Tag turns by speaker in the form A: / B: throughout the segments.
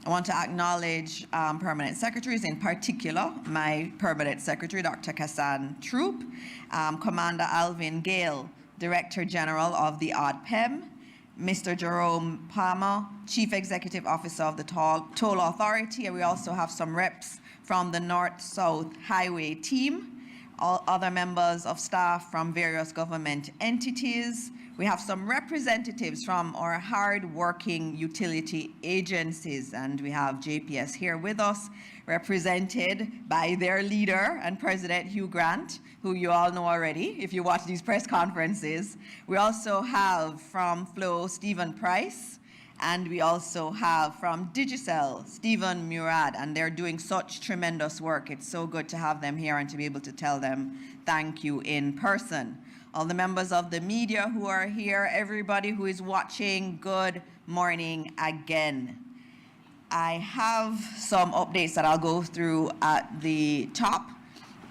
A: I want to acknowledge permanent secretaries, in particular my permanent secretary, Dr. Kassan Troop, Commander Alvin Gale, Director General of the ODPM, Mr. Jerome Palmer, Chief Executive Officer of the Toll Authority, and we also have some reps from the North-South Highway team, all other members of staff from various government entities. We have some representatives from our hard-working utility agencies, and we have JPS here with us, represented by their leader and President Hugh Grant, who you all know already if you watch these press conferences. We also have from Flow, Stephen Price, and we also have from Digicel, Stephen Murad, and they're doing such tremendous work. It's so good to have them here and to be able to tell them thank you in person. All the members of the media who are here, everybody who is watching, good morning again. I have some updates that I'll go through at the top.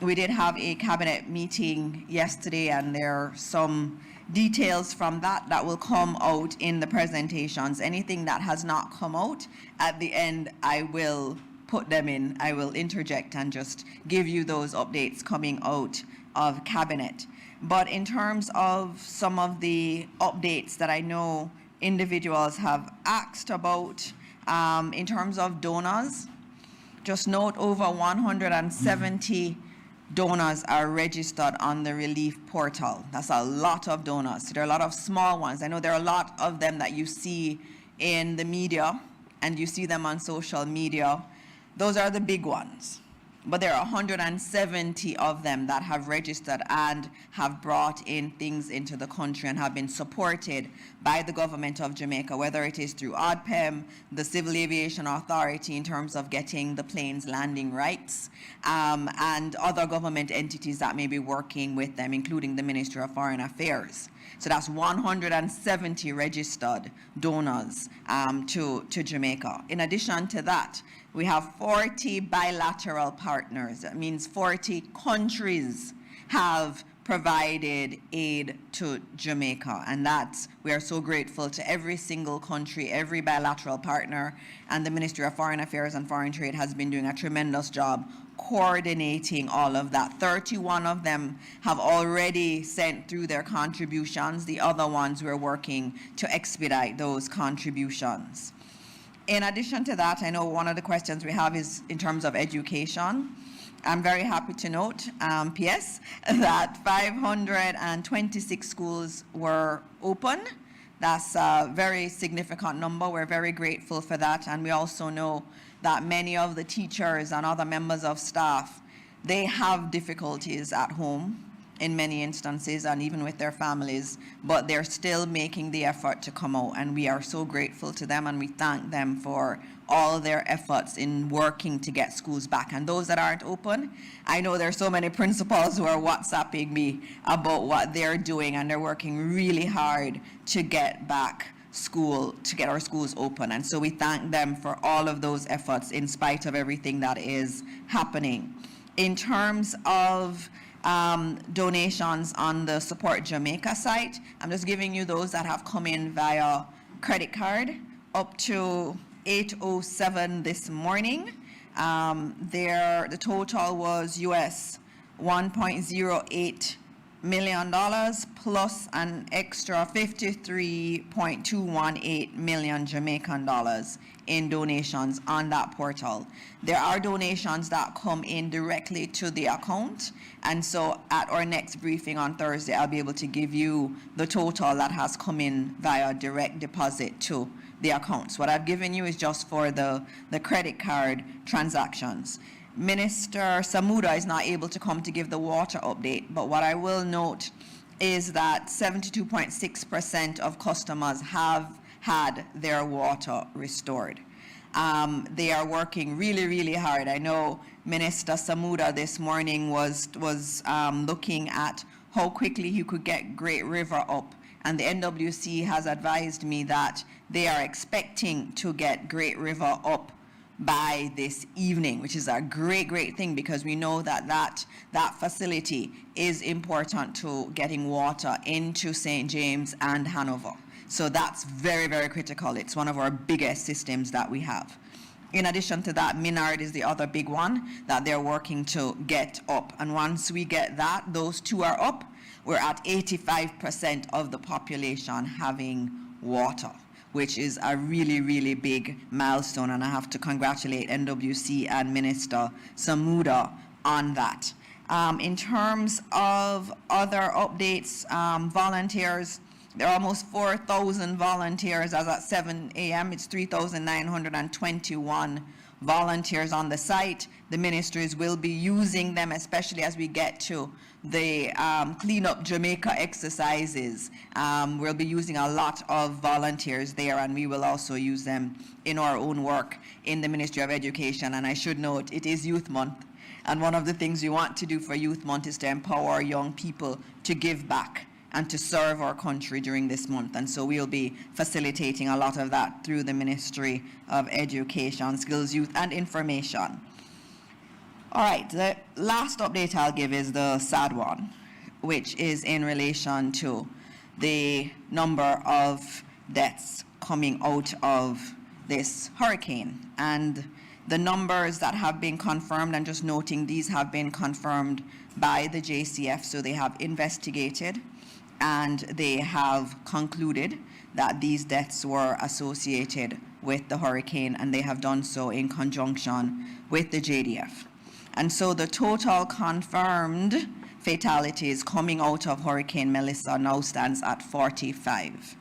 A: We did have a cabinet meeting yesterday, and there are some details from that will come out in the presentations. Anything that has not come out, at the end I will put them in. I will interject and just give you those updates coming out of cabinet. But in terms of some of the updates that I know individuals have asked about, in terms of donors, just note over 170 donors are registered on the relief portal. That's a lot of donors. So there are a lot of small ones. I know there are a lot of them that you see in the media and you see them on social media. Those are the big ones. But there are 170 of them that have registered and have brought in things into the country and have been supported by the government of Jamaica, whether it is through ODPM, the Civil Aviation Authority in terms of getting the planes landing rights, and other government entities that may be working with them, including the Ministry of Foreign Affairs. So that's 170 registered donors to Jamaica. In addition to that, we have 40 bilateral partners. That means 40 countries have provided aid to Jamaica, and we are so grateful to every single country, every bilateral partner, and the Ministry of Foreign Affairs and Foreign Trade has been doing a tremendous job coordinating all of that. 31 of them have already sent through their contributions. The other ones we're working to expedite those contributions. In addition to that, I know one of the questions we have is in terms of education. I'm very happy to note, PS, that 526 schools were open. That's a very significant number. We're very grateful for that. And we also know that many of the teachers and other members of staff, they have difficulties at home in many instances and even with their families, but they're still making the effort to come out, and we are so grateful to them, and we thank them for all their efforts in working to get schools back. And those that aren't open, I know there's so many principals who are WhatsApping me about what they're doing, and they're working really hard to get back school, to get our schools open. And so we thank them for all of those efforts in spite of everything that is happening. In terms of donations on the Support Jamaica site, I'm just giving you those that have come in via credit card up to 8:07 this morning. The total was US $1.08 million plus an extra 53.218 million Jamaican dollars in donations on that portal. There are donations that come in directly to the account, and so at our next briefing on Thursday, I'll be able to give you the total that has come in via direct deposit to the accounts. What I've given you is just for the credit card transactions. Minister Samuda is not able to come to give the water update, but what I will note is that 72.6% of customers have had their water restored. They are working really, really hard. I know Minister Samuda this morning was looking at how quickly he could get Great River up, and the NWC has advised me that they are expecting to get Great River up by this evening, which is a great thing, because we know that facility is important to getting water into St. James and Hanover. So that's very, very critical. It's one of our biggest systems that we have. In addition to that, Minard is the other big one that they're working to get up. And once we get that, those two are up, we're at 85% of the population having water, which is a really, really big milestone. And I have to congratulate NWC and Minister Samuda on that. In terms of other updates, volunteers, there are almost 4,000 volunteers as at 7 a.m. It's 3,921 volunteers on the site. The ministries will be using them, especially as we get to the Clean Up Jamaica exercises. We'll be using a lot of volunteers there, and we will also use them in our own work in the Ministry of Education. And I should note, it is Youth Month. And one of the things we want to do for Youth Month is to empower young people to give back and to serve our country during this month. And so we'll be facilitating a lot of that through the Ministry of Education, Skills, Youth, and Information. All right, the last update I'll give is the sad one, which is in relation to the number of deaths coming out of this hurricane. And the numbers that have been confirmed, and just noting these have been confirmed by the JCF, so they have investigated and they have concluded that these deaths were associated with the hurricane, and they have done so in conjunction with the JDF. And so the total confirmed fatalities coming out of Hurricane Melissa now stands at 45.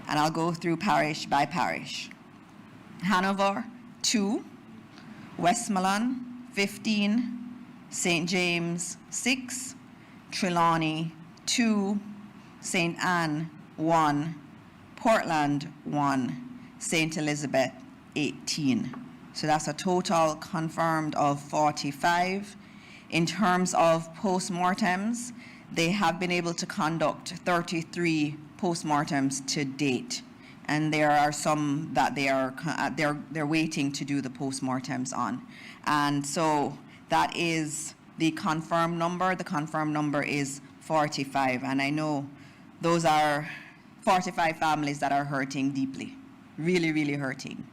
A: And I'll go through parish by parish. Hanover, 2, Westmoreland, 15, St. James, 6, Trelawney, 2, St. Anne, 1, Portland, 1, St. Elizabeth, 18. So that's a total confirmed of 45. In terms of postmortems, they have been able to conduct 33 postmortems to date. And there are some that they're waiting to do the postmortems on. And so that is the confirmed number. The confirmed number is 45, and I know those are 45 families that are hurting deeply, really, really hurting.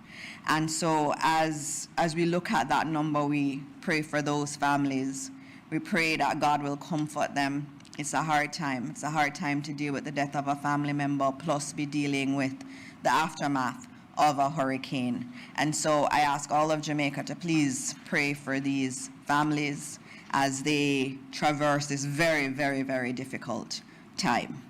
A: And so as we look at that number, we pray for those families. We pray that God will comfort them. It's a hard time. It's a hard time to deal with the death of a family member, plus be dealing with the aftermath of a hurricane. And so I ask all of Jamaica to please pray for these families as they traverse this very, very, very difficult time.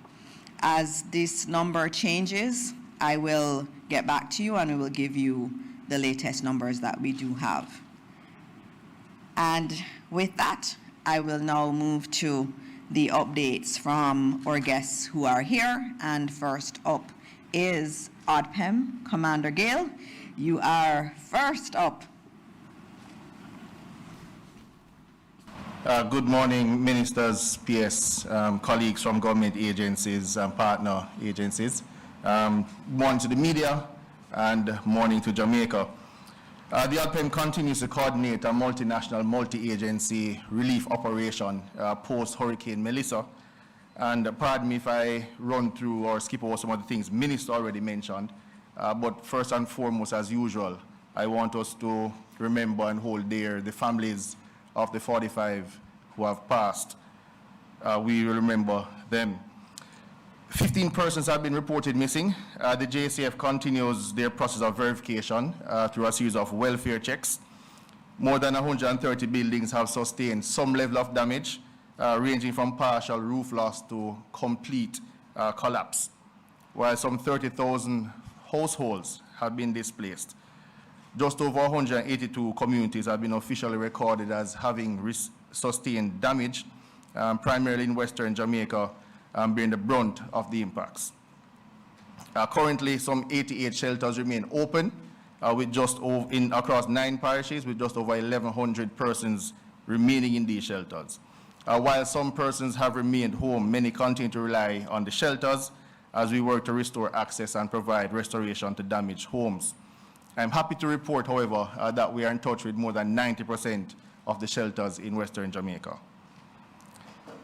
A: As this number changes, I will get back to you and we will give you the latest numbers that we do have. And with that, I will now move to the updates from our guests who are here. And first up is ODPM, Commander Gale. You are first up.
B: Good morning, ministers, PS, colleagues from government agencies and partner agencies. Morning to the media and morning to Jamaica. The ODPM continues to coordinate a multinational, multi-agency relief operation post-Hurricane Melissa. And pardon me if I run through or skip over some of the things Minister already mentioned. But first and foremost, as usual, I want us to remember and hold dear the families of the 45 who have passed. We will remember them. 15 persons have been reported missing. The JCF continues their process of verification through a series of welfare checks. More than 130 buildings have sustained some level of damage, ranging from partial roof loss to complete collapse, while some 30,000 households have been displaced. Just over 182 communities have been officially recorded as having sustained damage, primarily in Western Jamaica, bearing the brunt of the impacts. Currently, some 88 shelters remain open, with just across 9 parishes, with just over 1,100 persons remaining in these shelters. While some persons have remained home, many continue to rely on the shelters as we work to restore access and provide restoration to damaged homes. I'm happy to report, however, that we are in touch with more than 90% of the shelters in Western Jamaica.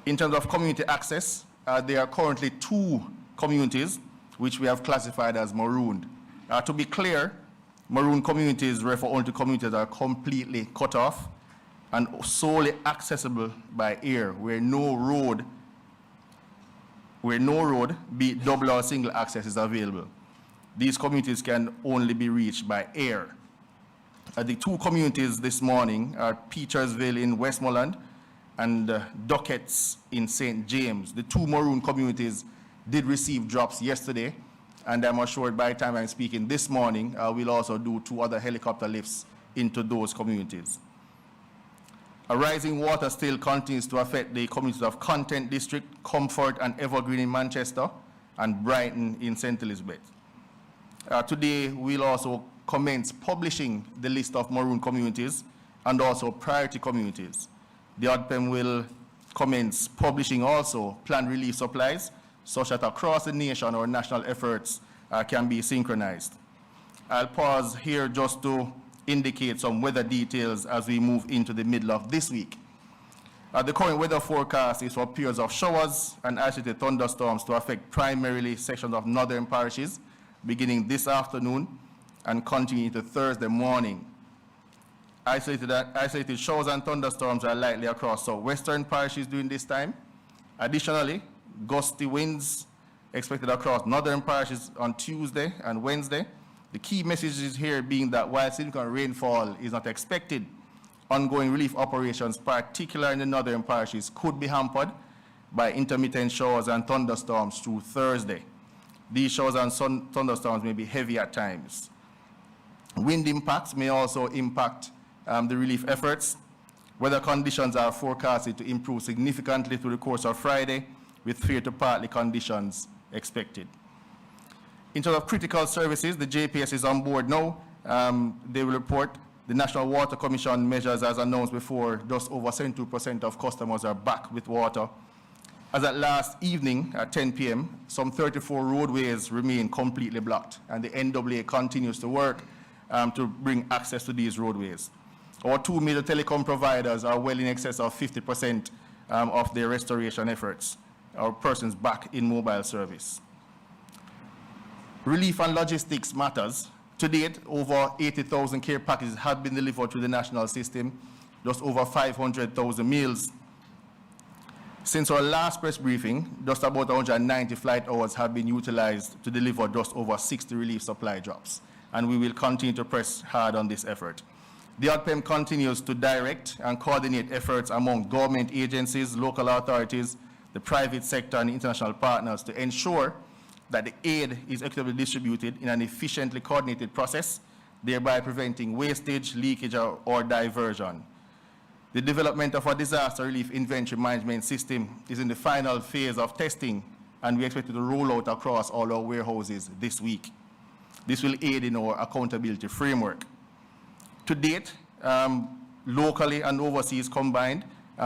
B: In terms of community access, there are currently 2 communities which we have classified as marooned. To be clear, Maroon communities refer only to communities that are completely cut off and solely accessible by air, where no road, be it double or single access, is available. These communities can only be reached by air. The two communities this morning are Petersville in Westmoreland and Dockett's in St. James. The two Maroon communities did receive drops yesterday, and I'm assured by the time I'm speaking this morning, we'll also do 2 other helicopter lifts into those communities. A rising water still continues to affect the communities of Content District, Comfort and Evergreen in Manchester, and Brighton in St. Elizabeth. Today, we'll also commence publishing the list of Maroon communities and also priority communities. The ODPM will commence publishing also planned relief supplies, such that across the nation our national efforts can be synchronized. I'll pause here just to indicate some weather details as we move into the middle of this week. The current weather forecast is for periods of showers and isolated thunderstorms to affect primarily sections of northern parishes, beginning this afternoon and continuing into Thursday morning. Isolated showers and thunderstorms are likely across southwestern parishes during this time. Additionally, gusty winds expected across northern parishes on Tuesday and Wednesday. The key messages here being that while significant rainfall is not expected, ongoing relief operations, particularly in the northern parishes, could be hampered by intermittent showers and thunderstorms through Thursday. These showers and thunderstorms may be heavy at times. Wind impacts may also impact the relief efforts. Weather conditions are forecasted to improve significantly through the course of Friday, with fair to partly conditions expected. In terms of critical services, the JPS is on board now. They will report the National Water Commission measures, as announced before, just over 72% of customers are back with water. As at last evening at 10 p.m., some 34 roadways remain completely blocked, and the NAA continues to work to bring access to these roadways. Our 2 major telecom providers are well in excess of 50% of their restoration efforts, our persons back in mobile service. Relief and logistics matters. To date, over 80,000 care packages have been delivered to the national system, just over 500,000 meals. Since our last press briefing, just about 190 flight hours have been utilized to deliver just over 60 relief supply drops, and we will continue to press hard on this effort. The ODPM continues to direct and coordinate efforts among government agencies, local authorities, the private sector, and international partners to ensure that the aid is equitably distributed in an efficiently coordinated process, thereby preventing wastage, leakage, or diversion. The development of a disaster relief inventory management system is in the final phase of testing, and we expect it to roll out across all our warehouses this week. This will aid in our accountability framework. To date, locally and overseas combined,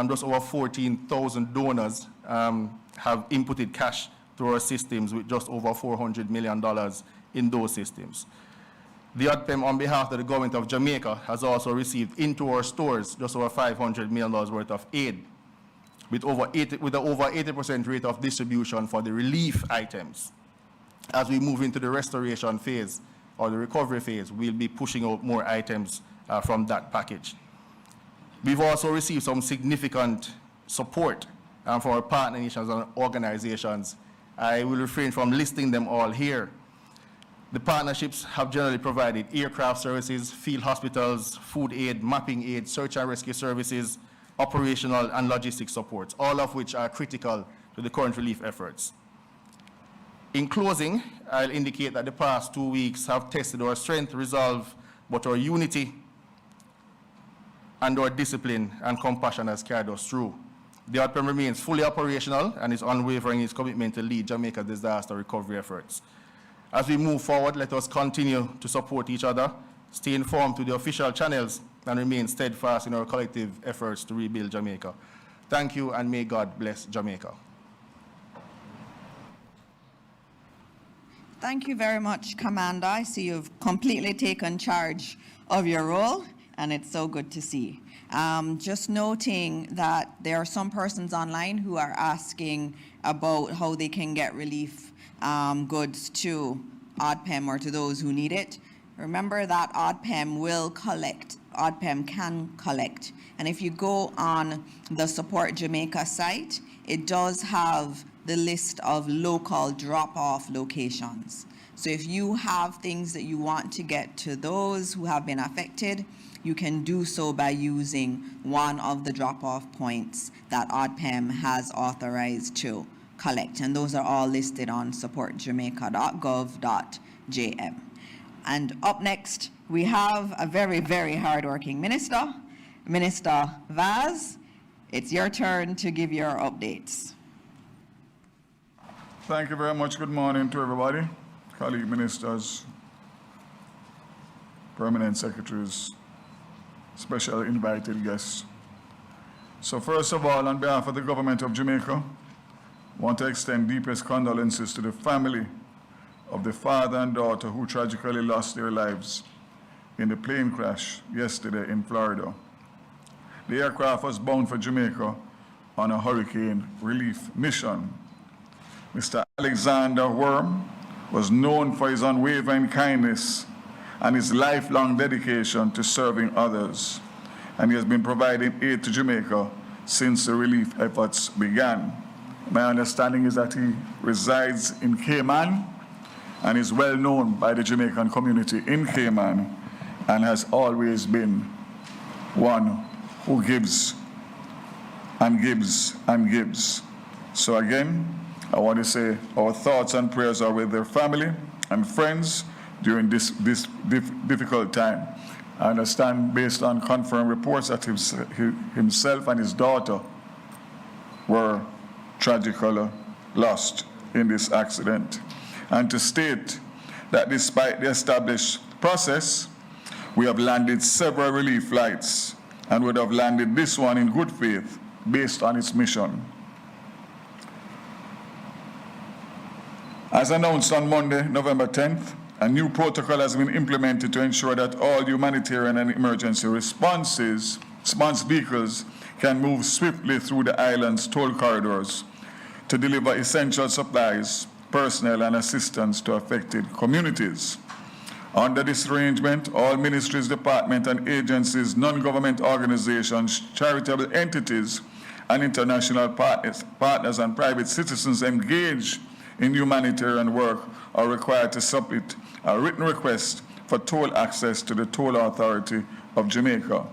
B: just over 14,000 donors have inputted cash to our systems, with just over $400 million in those systems. The ODPM, on behalf of the government of Jamaica, has also received into our stores just over $500 million worth of aid, with an over 80% rate of distribution for the relief items. As we move into the restoration phase or the recovery phase, we'll be pushing out more items from that package. We've also received some significant support from our partner nations and organizations. I will refrain from listing them all here. The partnerships have generally provided aircraft services, field hospitals, food aid, mapping aid, search and rescue services, operational and logistic supports, all of which are critical to the current relief efforts. In closing, I'll indicate that the past 2 weeks have tested our strength, resolve, but our unity and our discipline and compassion has carried us through. The ODPM remains fully operational and is unwavering in its commitment to lead Jamaica's disaster recovery efforts. As we move forward, let us continue to support each other, stay informed through the official channels, and remain steadfast in our collective efforts to rebuild Jamaica. Thank you, and may God bless Jamaica.
A: Thank you very much, Commander. I see you've completely taken charge of your role, and it's so good to see. Just noting that there are some persons online who are asking about how they can get relief goods to ODPM or to those who need it. remember that ODPM will collect, ODPM can collect. And if you go on the Support Jamaica site, it does have the list of local drop-off locations. So if you have things that you want to get to those who have been affected, you can do so by using one of the drop-off points that ODPM has authorized to collect. And those are all listed on supportjamaica.gov.jm. And up next, we have a very, very hardworking minister, Minister Vaz. It's your turn to give your updates.
C: Thank you very much. Good morning to everybody, colleague ministers, permanent secretaries, special invited guests. So first of all, on behalf of the government of Jamaica, I want to extend deepest condolences to the family of the father and daughter who tragically lost their lives in the plane crash yesterday in Florida. The aircraft was bound for Jamaica on a hurricane relief mission. Mr. Alexander Worm was known for his unwavering kindness and his lifelong dedication to serving others, and he has been providing aid to Jamaica since the relief efforts began. My understanding is that he resides in Cayman and is well known by the Jamaican community in Cayman and has always been one who gives and gives and gives. So again, I want to say our thoughts and prayers are with their family and friends during this difficult time. I understand, based on confirmed reports, that himself and his daughter were tragically lost in this accident. And to state that despite the established process, we have landed several relief flights and would have landed this one in good faith based on its mission. As announced on Monday, November 10th, a new protocol has been implemented to ensure that all humanitarian and emergency response vehicles can move swiftly through the island's toll corridors to deliver essential supplies, personnel, and assistance to affected communities. Under this arrangement, all ministries, departments, and agencies, non-government organizations, charitable entities, and international partners and private citizens engaged in humanitarian work are required to submit a written request for toll access to the Toll Authority of Jamaica.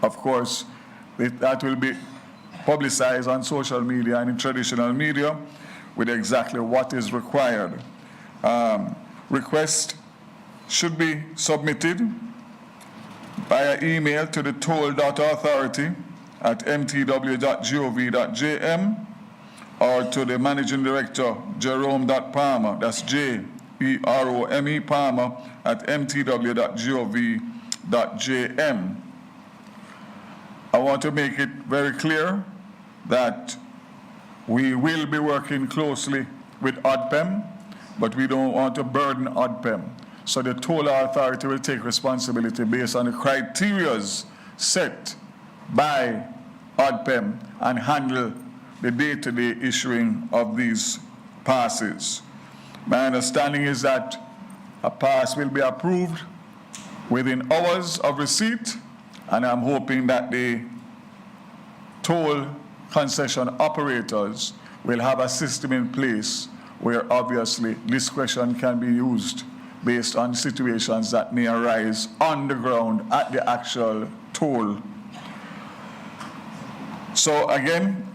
C: Of course, that will be publicized on social media and in traditional media with exactly what is required. Request should be submitted via email to the toll.authority@mtw.gov.jm or to the Managing Director, Jerome.Palmer, that's Jerome Palmer, @mtw.gov.jm. I want to make it very clear that we will be working closely with ODPM, but we don't want to burden ODPM. So the Toll Authority will take responsibility based on the criteria set by ODPM and handle the day-to-day issuing of these passes. My understanding is that a pass will be approved within hours of receipt, and I'm hoping that the toll concession operators will have a system in place where obviously discretion can be used based on situations that may arise on the ground at the actual toll. So again,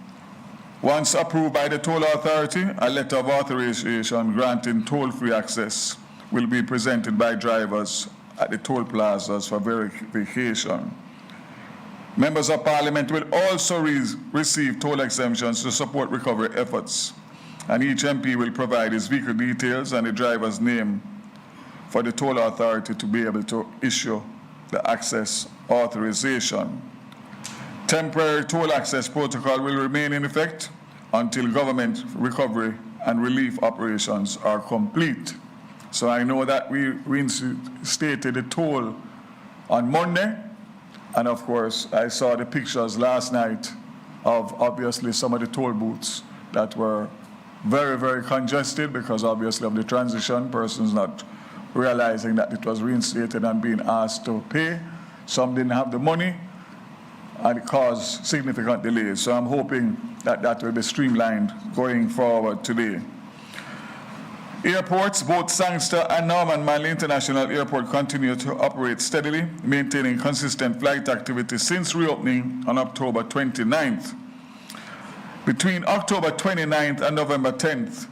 C: once approved by the Toll Authority, a letter of authorization granting toll-free access will be presented by drivers at the toll plazas for verification. Members of Parliament will also receive toll exemptions to support recovery efforts, and each MP will provide his vehicle details and the driver's name for the Toll Authority to be able to issue the access authorization. Temporary toll access protocol will remain in effect until government recovery and relief operations are complete. So I know that we reinstated the toll on Monday, and of course I saw the pictures last night of obviously some of the toll booths that were very, very congested because obviously of the transition, persons not realizing that it was reinstated and being asked to pay. Some didn't have the money, and it caused significant delays. So I'm hoping that that will be streamlined going forward today. Airports, both Sangster and Norman Manley International Airport continue to operate steadily, maintaining consistent flight activity since reopening on October 29th. Between October 29th and November 10th,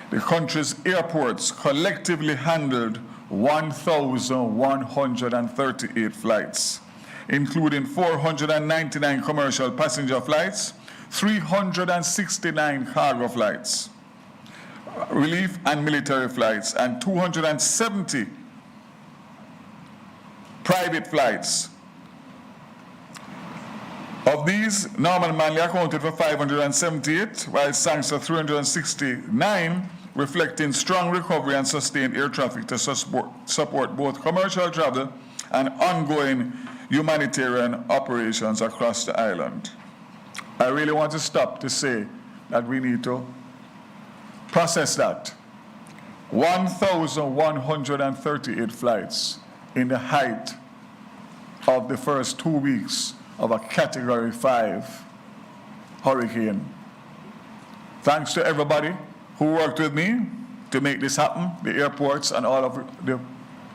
C: the country's airports collectively handled 1,138 flights, including 499 commercial passenger flights, 369 cargo flights, relief and military flights, and 270 private flights. Of these, Norman Manley accounted for 578, while Sangster 369, reflecting strong recovery and sustained air traffic to support both commercial travel and ongoing humanitarian operations across the island. I really want to stop to say that we need to process that. 1,138 flights in the height of the first 2 weeks of a Category 5 hurricane. Thanks to everybody who worked with me to make this happen, the airports and all of the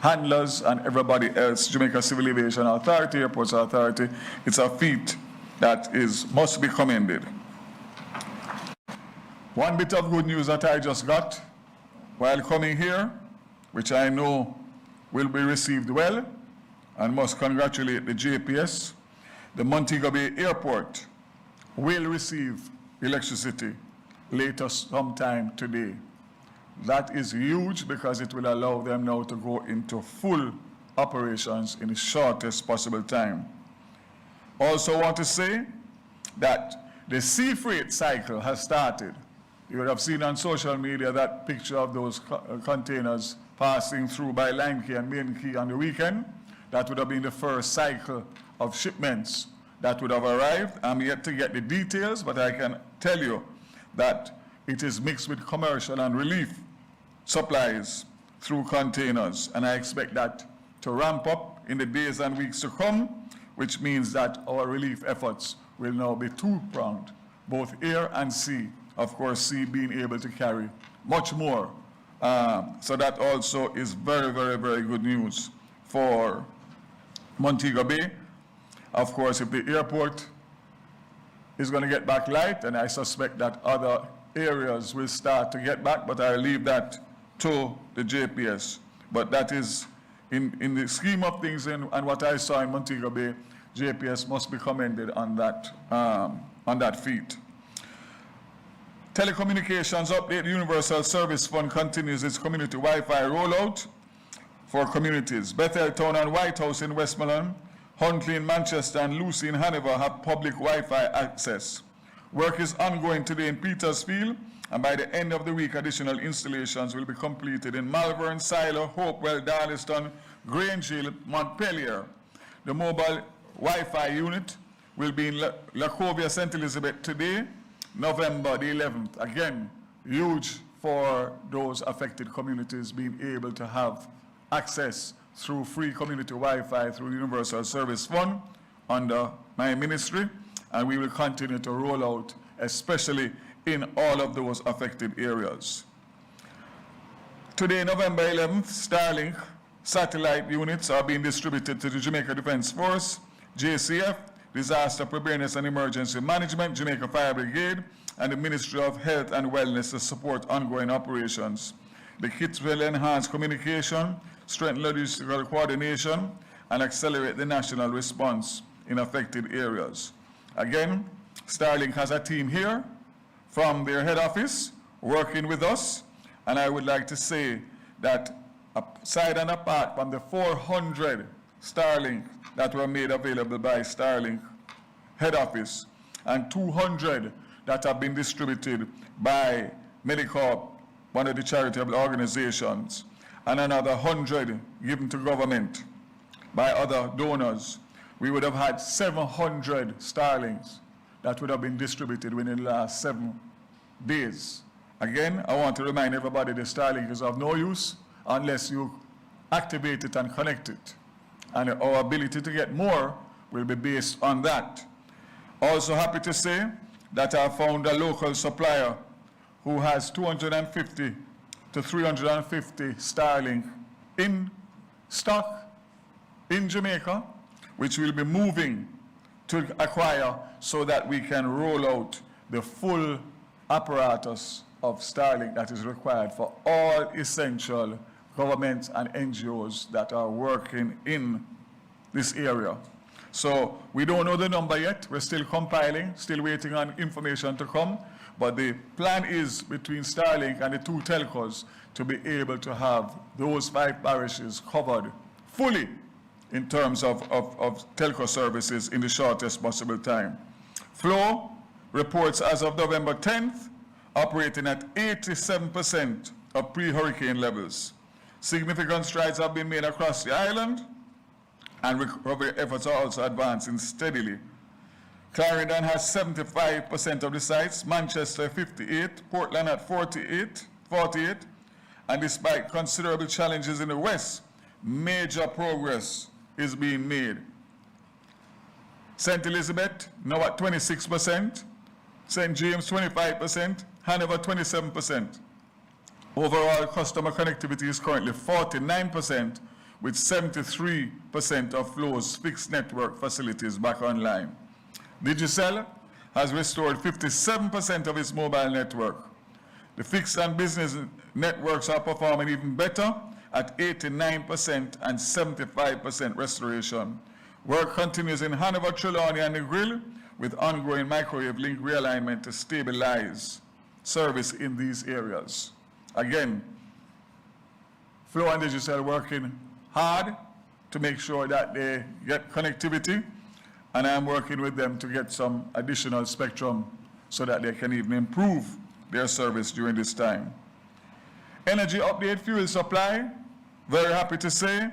C: handlers and everybody else, Jamaica Civil Aviation Authority, Airports Authority. It's a feat that must be commended. One bit of good news that I just got while coming here, which I know will be received well, and must congratulate the JPS, the Montego Bay Airport will receive electricity later sometime today. That is huge because it will allow them now to go into full operations in the shortest possible time. Also want to say that the sea freight cycle has started. You would have seen on social media that picture of those containers passing through by Line Key and Main Key on the weekend. That would have been the first cycle of shipments that would have arrived. I'm yet to get the details, but I can tell you that it is mixed with commercial and relief supplies through containers. And I expect that to ramp up in the days and weeks to come, which means that our relief efforts will now be two-pronged, both air and sea. Of course, sea being able to carry much more. So that also is very, very, very good news for Montego Bay. Of course, if the airport is going to get back light, and I suspect that other areas will start to get back, but I'll leave that to the JPS. But that is, in the scheme of things and what I saw in Montego Bay, JPS must be commended on that feat. Telecommunications update. The Universal Service Fund continues its community Wi-Fi rollout for communities. Bethel Town and White House in Westmoreland, Huntley in Manchester, and Lucy in Hanover have public Wi-Fi access. Work is ongoing today in Petersfield, and by the end of the week, additional installations will be completed in Malvern, Silo, Hopewell, Darliston, Grange Hill, Montpelier. The mobile Wi-Fi unit will be in Lacovia, St. Elizabeth today, November the 11th. Again, huge for those affected communities being able to have access through free community Wi-Fi through the Universal Service Fund under my ministry, and we will continue to roll out, especially in all of those affected areas. Today, November 11th, Starlink satellite units are being distributed to the Jamaica Defense Force, JCF, Disaster Preparedness and Emergency Management, Jamaica Fire Brigade, and the Ministry of Health and Wellness to support ongoing operations. The kits will enhance communication, strengthen logistical coordination, and accelerate the national response in affected areas. Again, Starlink has a team here from their head office working with us, and I would like to say that aside and apart from the 400 Starlink that were made available by Starlink head office and 200 that have been distributed by Medicorp, one of the charitable organizations, and another 100 given to government by other donors, we would have had 700 Starlinks that would have been distributed within the last 7 days. Again, I want to remind everybody the Starlink is of no use unless you activate it and connect it. And our ability to get more will be based on that. Also happy to say that I found a local supplier who has 250 to 350 Starlink in stock in Jamaica, which we'll be moving to acquire so that we can roll out the full apparatus of Starlink that is required for all essential governments and NGOs that are working in this area. So we don't know the number yet. We're still compiling, still waiting on information to come. But the plan is between Starlink and the two telcos to be able to have those 5 parishes covered fully in terms of telco services in the shortest possible time. Flow reports as of November 10th, operating at 87% of pre-hurricane levels. Significant strides have been made across the island, and recovery efforts are also advancing steadily. Clarendon has 75% of the sites, Manchester 58, Portland at 48, and despite considerable challenges in the west, major progress is being made. St. Elizabeth now at 26%, St. James 25%, Hanover 27%. Overall customer connectivity is currently 49%, with 73% of Flow's fixed network facilities back online. Digicel has restored 57% of its mobile network. The fixed and business networks are performing even better at 89% and 75% restoration. Work continues in Hanover, Trelawney, and the Grill, with ongoing microwave link realignment to stabilize service in these areas. Again, Flow and Digicel working hard to make sure that they get connectivity, and I'm working with them to get some additional spectrum so that they can even improve their service during this time. Energy update, fuel supply. Very happy to say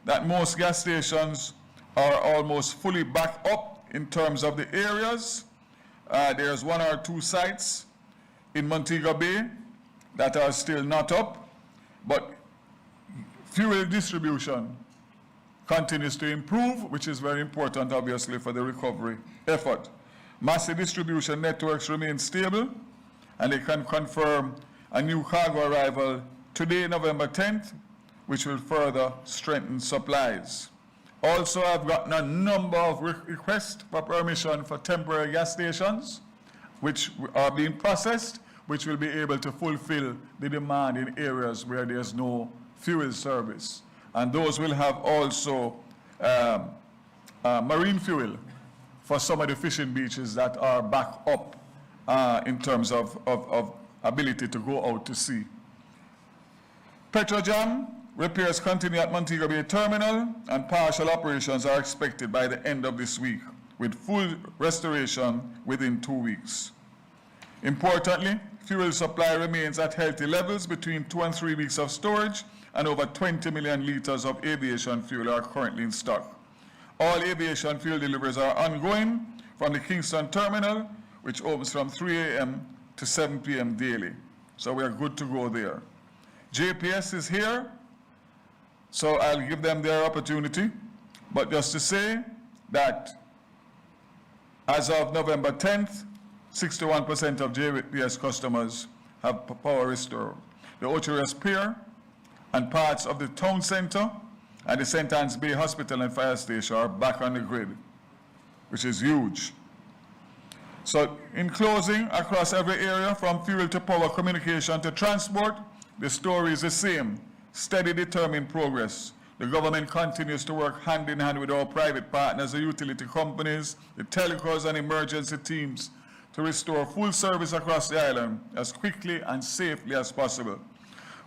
C: that most gas stations are almost fully back up in terms of the areas. There's 1 or 2 sites in Montego Bay that are still not up, but fuel distribution continues to improve, which is very important, obviously, for the recovery effort. Massive distribution networks remain stable, and they can confirm a new cargo arrival today, November 10th, which will further strengthen supplies. Also, I've gotten a number of requests for permission for temporary gas stations, which are being processed, which will be able to fulfill the demand in areas where there's no fuel service. And those will have also marine fuel for some of the fishing beaches that are back up in terms of ability to go out to sea. Petrojam repairs continue at Montego Bay Terminal, and partial operations are expected by the end of this week, with full restoration within 2 weeks. Importantly, fuel supply remains at healthy levels between 2 and 3 weeks of storage, and over 20 million liters of aviation fuel are currently in stock. All aviation fuel deliveries are ongoing from the Kingston Terminal, which opens from 3 a.m. to 7 p.m. daily. So we are good to go there. JPS is here, so I'll give them their opportunity. But just to say that as of November 10th, 61% of JPS customers have power restored. The Ocheres Pier and parts of the town center and the St. Anne's Bay Hospital and Fire Station are back on the grid, which is huge. So in closing, across every area, from fuel to power, communication to transport, the story is the same: steady, determined progress. The government continues to work hand in hand with our private partners, the utility companies, the telcos and emergency teams to restore full service across the island as quickly and safely as possible.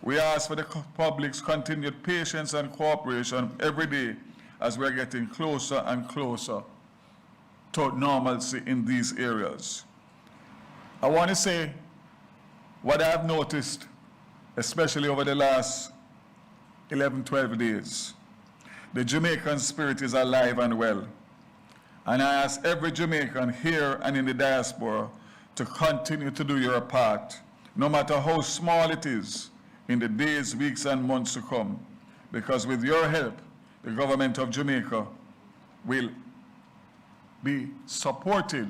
C: We ask for the public's continued patience and cooperation every day as we're getting closer and closer to normalcy in these areas. I want to say what I've noticed, especially over the last 11, 12 days. The Jamaican spirit is alive and well. And I ask every Jamaican here and in the diaspora to continue to do your part, no matter how small it is, in the days, weeks, and months to come. because with your help, the government of Jamaica will be supported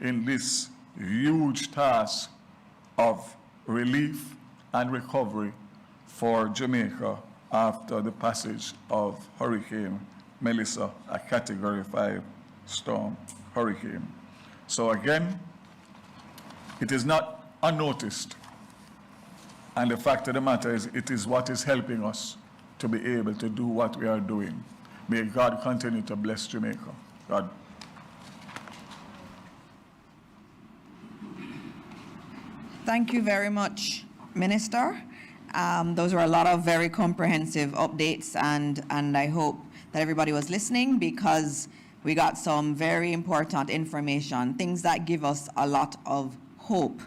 C: in this huge task of relief and recovery for Jamaica after the passage of Hurricane Melissa, a Category 5 storm hurricane. So again, it is not unnoticed. And the fact of the matter is, it is what is helping us to be able to do what we are doing. May God continue to bless Jamaica. God.
A: Thank you very much, Minister. Those were a lot of very comprehensive updates, and I hope that everybody was listening, because we got some very important information, things that give us a lot of hope.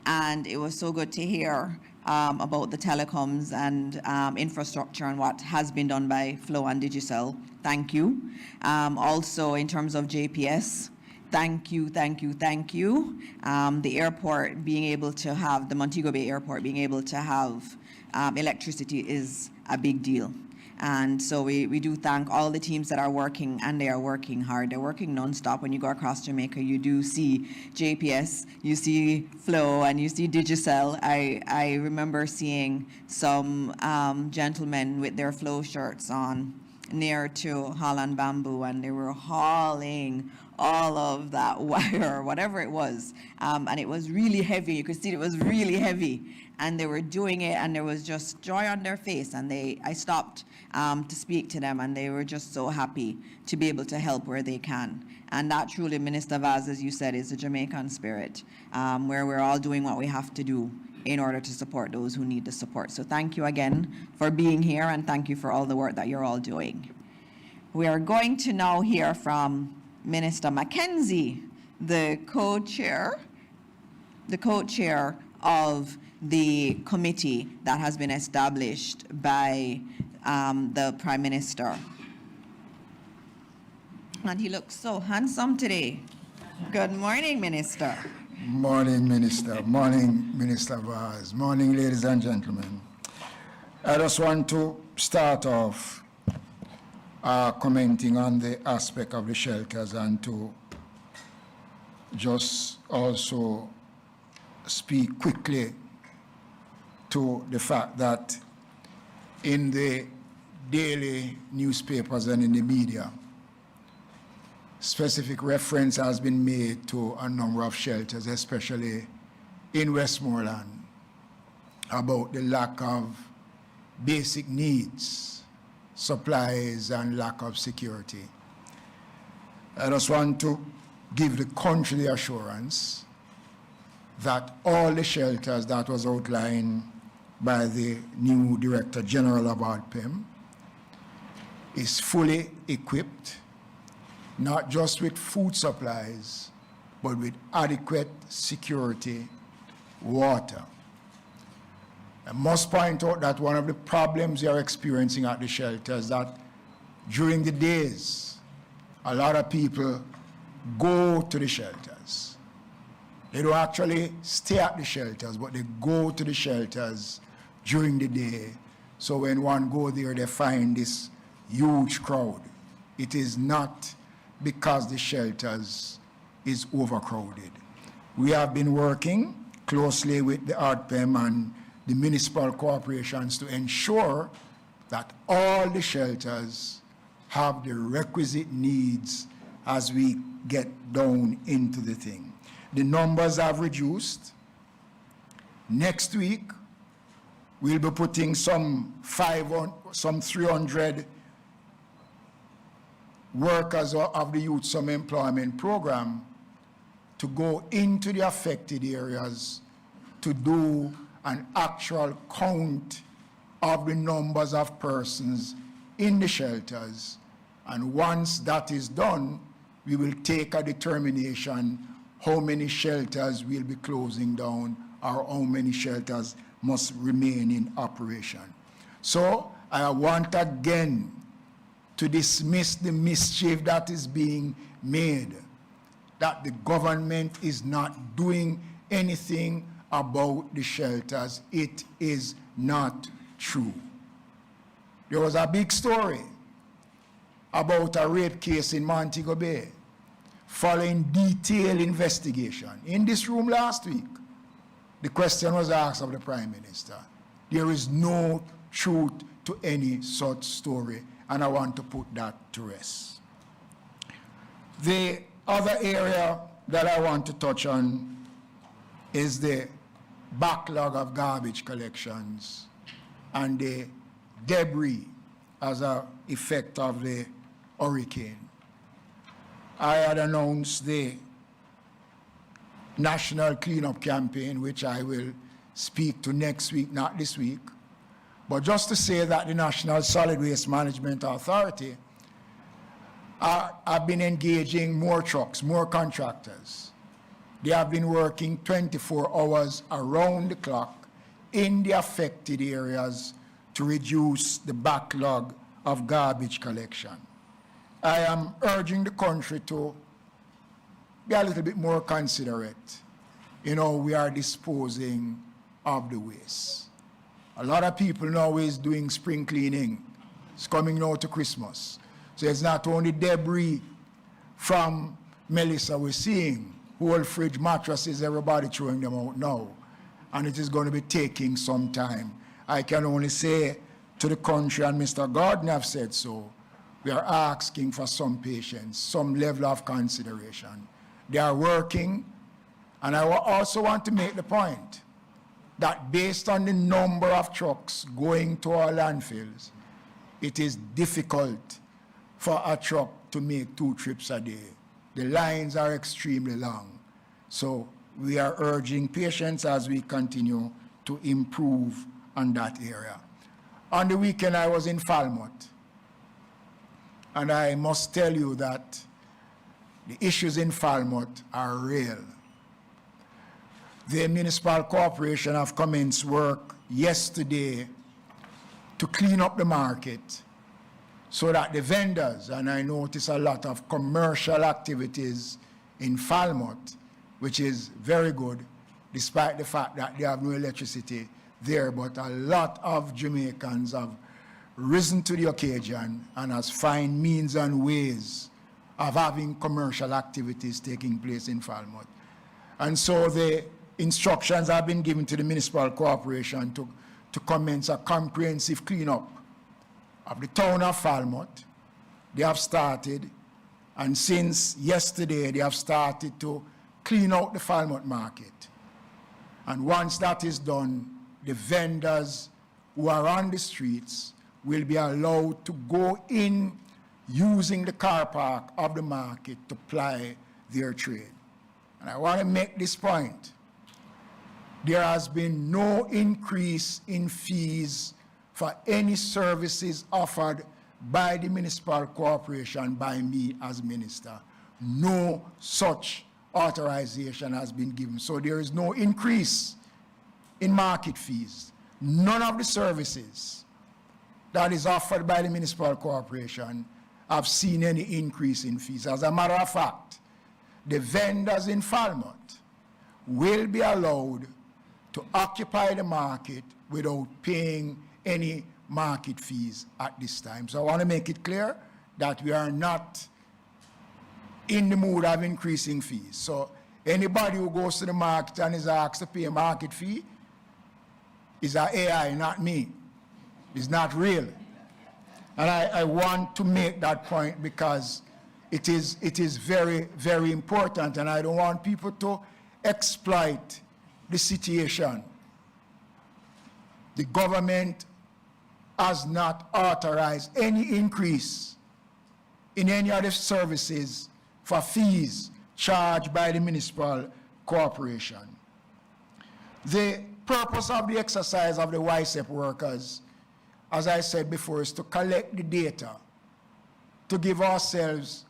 A: And it was so good to hear about the telecoms and infrastructure and what has been done by Flow and Digicel. Thank you. Also, in terms of JPS, thank you, thank you, thank you. The airport being able to have, the Montego Bay Airport being able to have electricity is a big deal. And so we do thank all the teams that are working, and they are working hard. They're working nonstop. When you go across Jamaica, you do see JPS, you see Flow, and you see Digicel. I remember seeing some gentlemen with their Flow shirts on near to Holland Bamboo, and they were hauling all of that wire, whatever it was. And it was really heavy. You could see it was really heavy. And they were doing it, and there was just joy on their face. And I stopped to speak to them, and they were just so happy to be able to help where they can. And that truly, Minister Vaz, as you said, is a Jamaican spirit, where we're all doing what we have to do in order to support those who need the support. So thank you again for being here, and thank you for all the work that you're all doing. We are going to now hear from Minister Mackenzie, the co-chair of the committee that has been established by the Prime Minister. And he looks so handsome today. Good morning, Minister.
D: Morning, Minister. Morning, Minister Vaz. Morning, ladies and gentlemen. I just want to start off commenting on the aspect of the shelters, and to just also speak quickly to the fact that in the daily newspapers and in the media, specific reference has been made to a number of shelters, especially in Westmoreland, about the lack of basic needs, supplies, and lack of security. I just want to give the country the assurance that all the shelters that was outlined by the new Director General of ODPM is fully equipped, not just with food supplies, but with adequate security, water. I must point out that one of the problems we are experiencing at the shelters is that during the days, a lot of people go to the shelters. They don't actually stay at the shelters, but they go to the shelters during the day. So when one goes there, they find this huge crowd. It is not because the shelters is overcrowded. We have been working closely with the ODPM and the municipal corporations to ensure that all the shelters have the requisite needs as we get down into the thing. The numbers have reduced. Next week, we'll be putting some 300 workers of the Youth Summer Employment Program to go into the affected areas to do an actual count of the numbers of persons in the shelters. And once that is done, we will take a determination how many shelters will be closing down or how many shelters must remain in operation. So I want again to dismiss the mischief that is being made, that the government is not doing anything about the shelters. It is not true. there was a big story about a rape case in Montego Bay following detailed investigation. In this room last week, the question was asked of the Prime Minister. There is no truth to any such story, and I want to put that to rest. The other area that I want to touch on is the backlog of garbage collections and the debris as an effect of the hurricane. I had announced the national cleanup campaign, which I will speak to next week, not this week. But just to say that the National Solid Waste Management Authority have been engaging more trucks, more contractors. They have been working 24 hours around the clock in the affected areas to reduce the backlog of garbage collection. I am urging the country to be a little bit more considerate in how we are disposing of the waste. A lot of people now is doing spring cleaning. It's coming now to Christmas. So it's not only debris from Melissa we're seeing, whole fridge mattresses, everybody throwing them out now. And it is going to be taking some time. I can only say to the country, and Mr. Gordon have said so, we are asking for some patience, some level of consideration. They are working, and I also want to make the point that based on the number of trucks going to our landfills, it is difficult for a truck to make 2 trips a day. The lines are extremely long. So we are urging patience as we continue to improve on that area. On the weekend, I was in Falmouth, and I must tell you that the issues in Falmouth are real. The municipal corporation have commenced work yesterday to clean up the market so that the vendors, and I notice a lot of commercial activities in Falmouth, which is very good, despite the fact that they have no electricity there, but a lot of Jamaicans have risen to the occasion and has found means and ways of having commercial activities taking place in Falmouth. And so the instructions have been given to the municipal corporation to commence a comprehensive cleanup of the town of Falmouth. They have started, and since yesterday, they have started to clean out the Falmouth market. And once that is done, the vendors who are on the streets will be allowed to go in using the car park of the market to ply their trade. And I want to make this point. There has been no increase in fees for any services offered by the municipal corporation by me as minister. No such authorization has been given. So there is no increase in market fees. None of the services that is offered by the municipal corporation have seen any increase in fees. As a matter of fact, the vendors in Falmouth will be allowed to occupy the market without paying any market fees at this time. So I want to make it clear that we are not in the mood of increasing fees. So anybody who goes to the market and is asked to pay a market fee is an AI, not me. It's not real. And I want to make that point because it is very, very important, and I don't want people to exploit the situation. The government has not authorized any increase in any of the services for fees charged by the municipal corporation. The purpose of the exercise of the YSEP workers, as I said before, is to collect the data, to give ourselves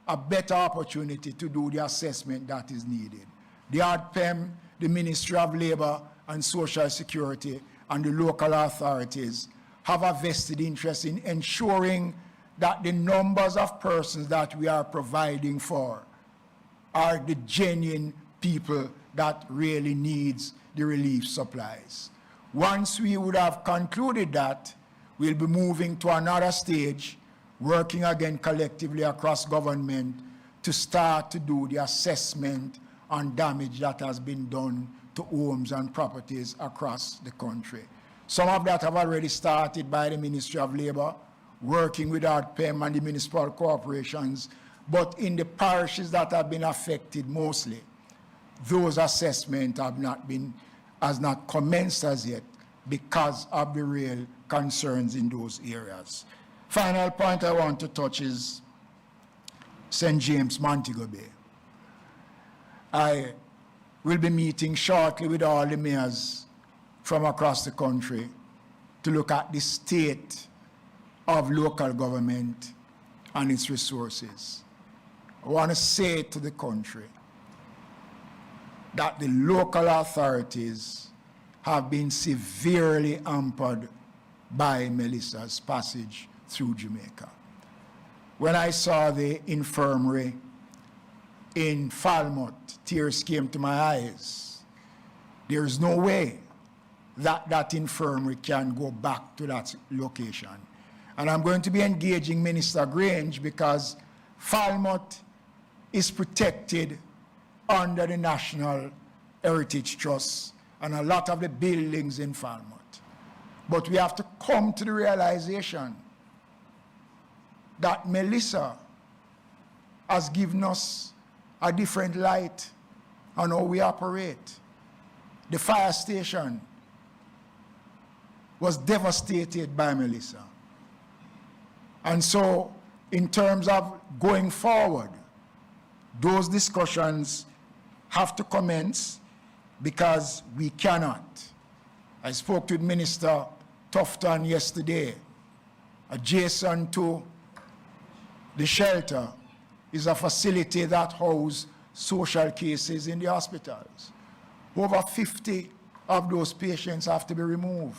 D: a better opportunity to do the assessment that is needed. The ODPM, the Ministry of Labor and Social Security, and the local authorities have a vested interest in ensuring that the numbers of persons that we are providing for are the genuine people that really needs the relief supplies. Once we would have concluded that, we'll be moving to another stage, working again collectively across government to start to do the assessment on damage that has been done to homes and properties across the country. Some of that have already started by the Ministry of Labour, working with ODPM and the municipal corporations, but in the parishes that have been affected mostly, those assessments has not commenced as yet because of the real concerns in those areas. Final point I want to touch is St. James, Montego Bay. I will be meeting shortly with all the mayors from across the country to look at the state of local government and its resources. I want to say to the country that the local authorities have been severely hampered by Melissa's passage through Jamaica. When I saw the infirmary in Falmouth, tears came to my eyes. There's no way that that infirmary can go back to that location. And I'm going to be engaging Minister Grange because Falmouth is protected under the National Heritage Trust and a lot of the buildings in Falmouth. But we have to come to the realization that Melissa has given us a different light on how we operate. The fire station was devastated by Melissa. And so, in terms of going forward, those discussions have to commence because we cannot. I spoke with Minister Tufton yesterday. Adjacent to the shelter is a facility that houses social cases in the hospitals. Over 50 of those patients have to be removed.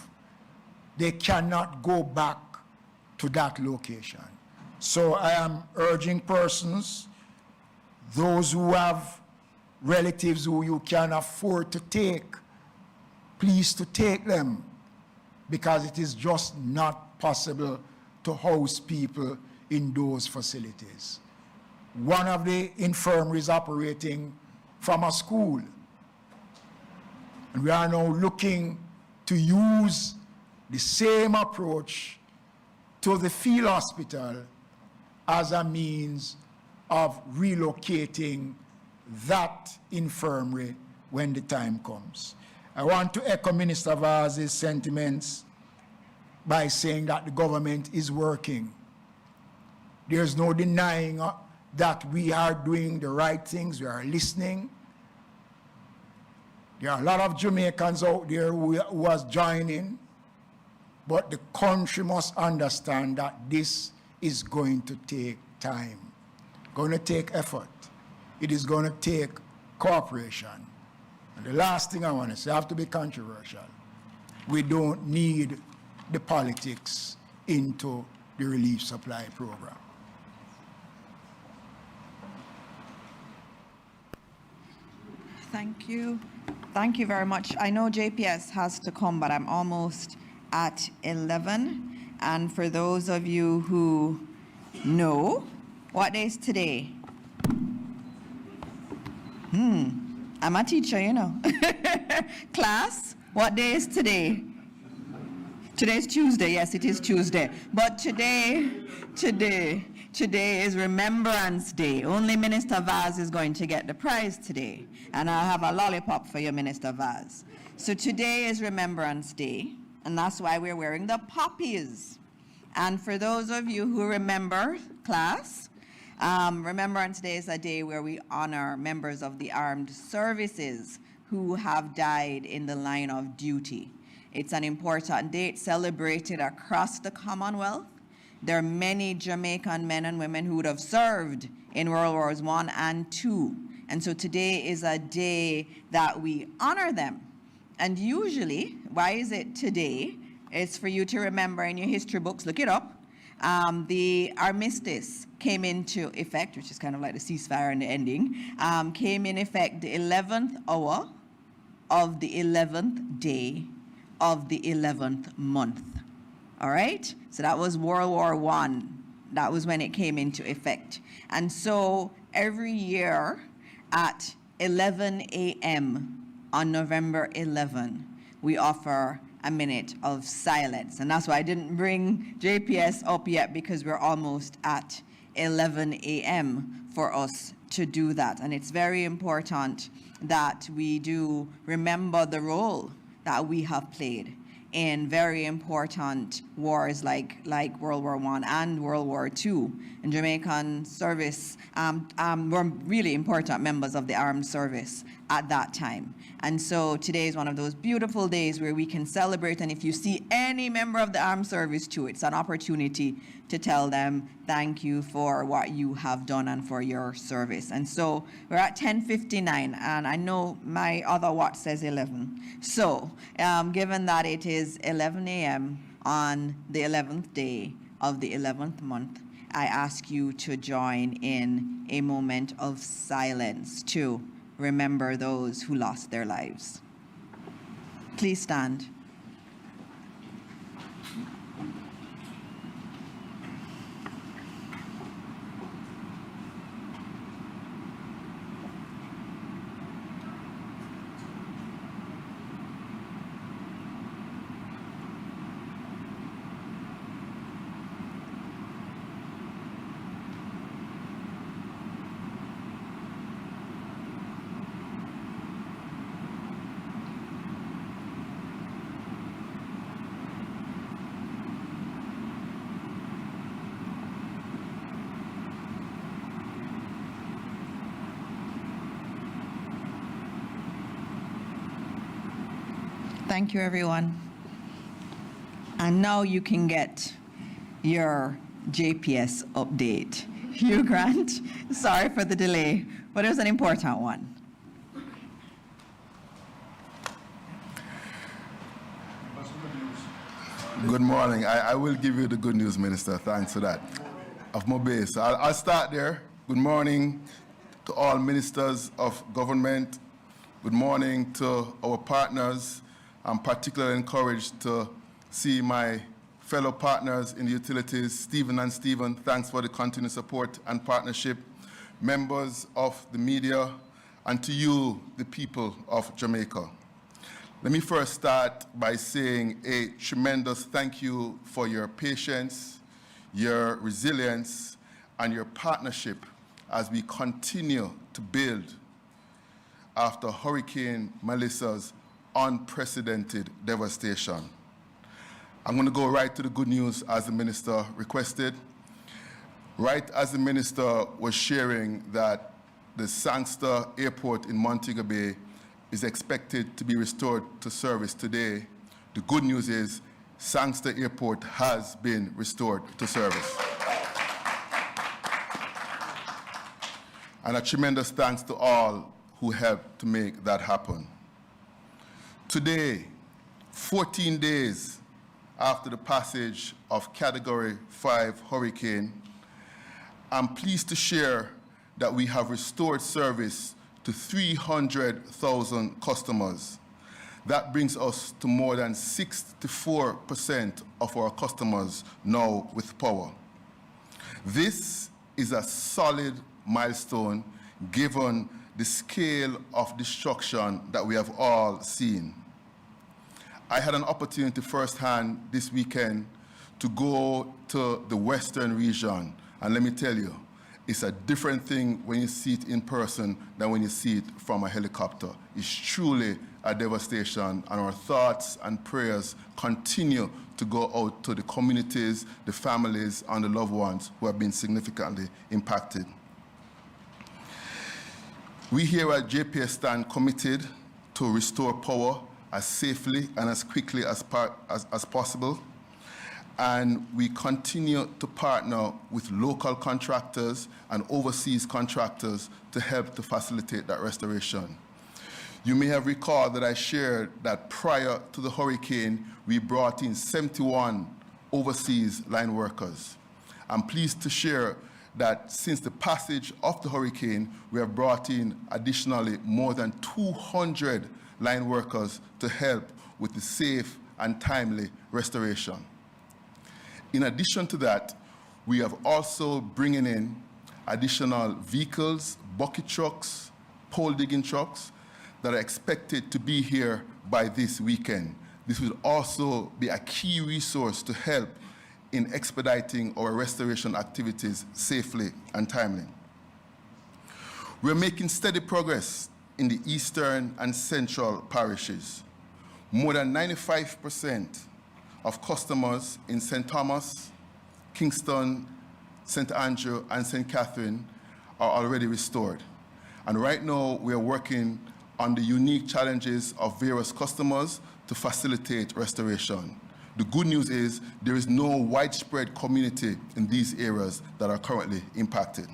D: They cannot go back to that location. So I am urging persons, those who have relatives who you can afford to take, please to take them, because it is just not possible to house people in those facilities. One of the infirmaries operating from a school, and we are now looking to use the same approach to the field hospital as a means of relocating that infirmary when the time comes. I want to echo Minister Vaz's sentiments by saying that the government is working. There's no denying that we are doing the right things, we are listening. There are a lot of Jamaicans out there who are joining, but the country must understand that this is going to take time, going to take effort. It is going to take cooperation. And the last thing I want to say, I have to be controversial. We don't need the politics into the relief supply program.
A: Thank you. Thank you very much. I know JPS has to come, but I'm almost at 11. And for those of you who know, what day is today? I'm a teacher, you know. Class, what day is today? Today is Tuesday. Yes, it is Tuesday. But today is Remembrance Day. Only Minister Vaz is going to get the prize today. And I'll have a lollipop for you, Minister Vaz. So today is Remembrance Day, and that's why we're wearing the poppies. And for those of you who remember, class, Remembrance Day is a day where we honor members of the armed services who have died in the line of duty. It's an important date celebrated across the Commonwealth. There are many Jamaican men and women who would have served in World Wars I and II. And so today is a day that we honor them. And usually, why is it today? It's for you to remember in your history books, look it up. The armistice came into effect, which is kind of like the ceasefire and the ending, came in effect the 11th hour of the 11th day of the 11th month. all right? So that was World War I. That was when it came into effect. And so every year at 11 a.m. on November 11, we offer a minute of silence. And that's why I didn't bring JPS up yet, because we're almost at 11 a.m. for us to do that. And it's very important that we do remember the role that we have played in very important wars like World War I and World War II. In Jamaican service, were really important members of the armed service at that time. And so today is one of those beautiful days where we can celebrate, and if you see any member of the armed service too, it's an opportunity to tell them thank you for what you have done and for your service. And so we're at 10:59, and I know my other watch says 11. So given that it is 11 a.m. on the 11th day of the 11th month, I ask you to join in a moment of silence to remember those who lost their lives. Please stand. Thank you, everyone. And now you can get your JPS update. Hugh Grant, sorry for the delay, but it was an important one.
E: Good morning. I will give you the good news, Minister. Thanks for that. Of my base. I'll start there. Good morning to all ministers of government. Good morning to our partners. I'm particularly encouraged to see my fellow partners in the utilities, Stephen and Stephen. Thanks for the continued support and partnership. Members of the media, and to you, the people of Jamaica. Let me first start by saying a tremendous thank you for your patience, your resilience, and your partnership as we continue to build after Hurricane Melissa's unprecedented devastation. I'm going to go right to the good news as the minister requested. Right as the minister was sharing that the Sangster Airport in Montego Bay is expected to be restored to service today, the good news is Sangster Airport has been restored to service. And a tremendous thanks to all who helped to make that happen. Today, 14 days after the passage of Category 5 hurricane, I'm pleased to share that we have restored service to 300,000 customers. That brings us to more than 64% of our customers now with power. This is a solid milestone given the scale of destruction that we have all seen. I had an opportunity firsthand this weekend to go to the western region, and let me tell you, it's a different thing when you see it in person than when you see it from a helicopter. It's truly a devastation, and our thoughts and prayers continue to go out to the communities, the families, and the loved ones who have been significantly impacted. We here at JPS stand committed to restore power as safely and as quickly as possible. And we continue to partner with local contractors and overseas contractors to help to facilitate that restoration. You may have recalled that I shared that prior to the hurricane, we brought in 71 overseas line workers. I'm pleased to share that since the passage of the hurricane, we have brought in additionally more than 200 line workers to help with the safe and timely restoration. In addition to that, we have also bringing in additional vehicles, bucket trucks, pole digging trucks that are expected to be here by this weekend. This will also be a key resource to help in expediting our restoration activities safely and timely. We're making steady progress in the eastern and central parishes. More than 95% of customers in St. Thomas, Kingston, St. Andrew, and St. Catherine are already restored. And right now, we are working on the unique challenges of various customers to facilitate restoration. The good news is there is no widespread community in these areas that are currently impacted.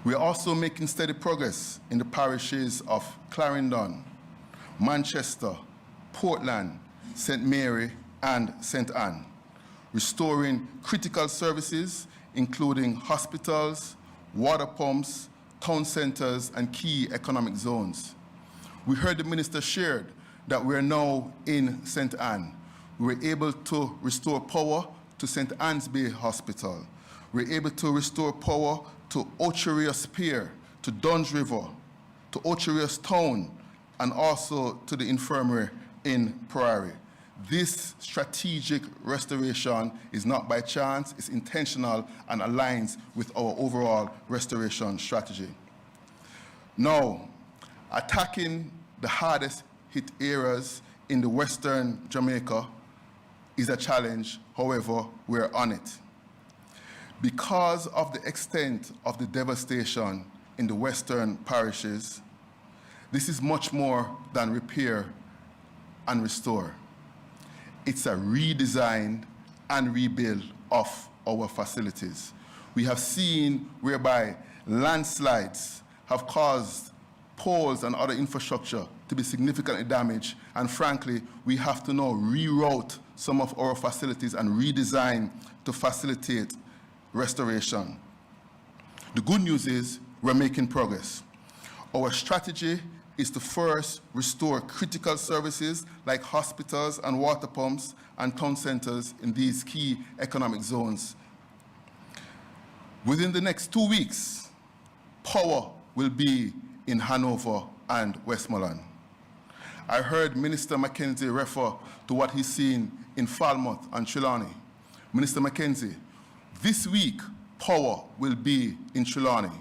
E: We are also making steady progress in the parishes of Clarendon, Manchester, Portland, St. Mary, and St. Anne, restoring critical services, including hospitals, water pumps, town centers, and key economic zones. We heard the minister shared that we are now in St. Anne. We were able to restore power to St. Anne's Bay Hospital. We were able to restore power to Ocherius Pier, to Duns River, to Ocherius Town, and also to the infirmary in Prairie. This strategic restoration is not by chance, it's intentional and aligns with our overall restoration strategy. Now, attacking the hardest hit areas in the Western Jamaica is a challenge, however, we're on it. Because of the extent of the devastation in the Western parishes, this is much more than repair and restore. It's a redesign and rebuild of our facilities. We have seen whereby landslides have caused poles and other infrastructure to be significantly damaged, and frankly, we have to now reroute some of our facilities and redesign to facilitate restoration. The good news is we're making progress. Our strategy is to first restore critical services like hospitals and water pumps and town centers in these key economic zones. Within the next 2 weeks, power will be in Hanover and Westmoreland. I heard Minister Mackenzie refer to what he's seen in Falmouth and Trelawney. Minister Mackenzie, this week, power will be in Trelawney.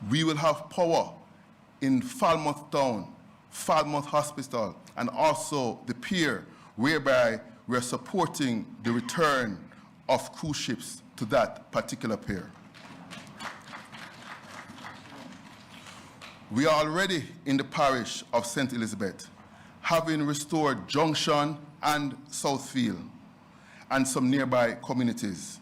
E: We will have power in Falmouth Town, Falmouth Hospital, and also the pier, whereby we're supporting the return of cruise ships to that particular pier. We are already in the parish of St. Elizabeth, having restored Junction and Southfield and some nearby communities.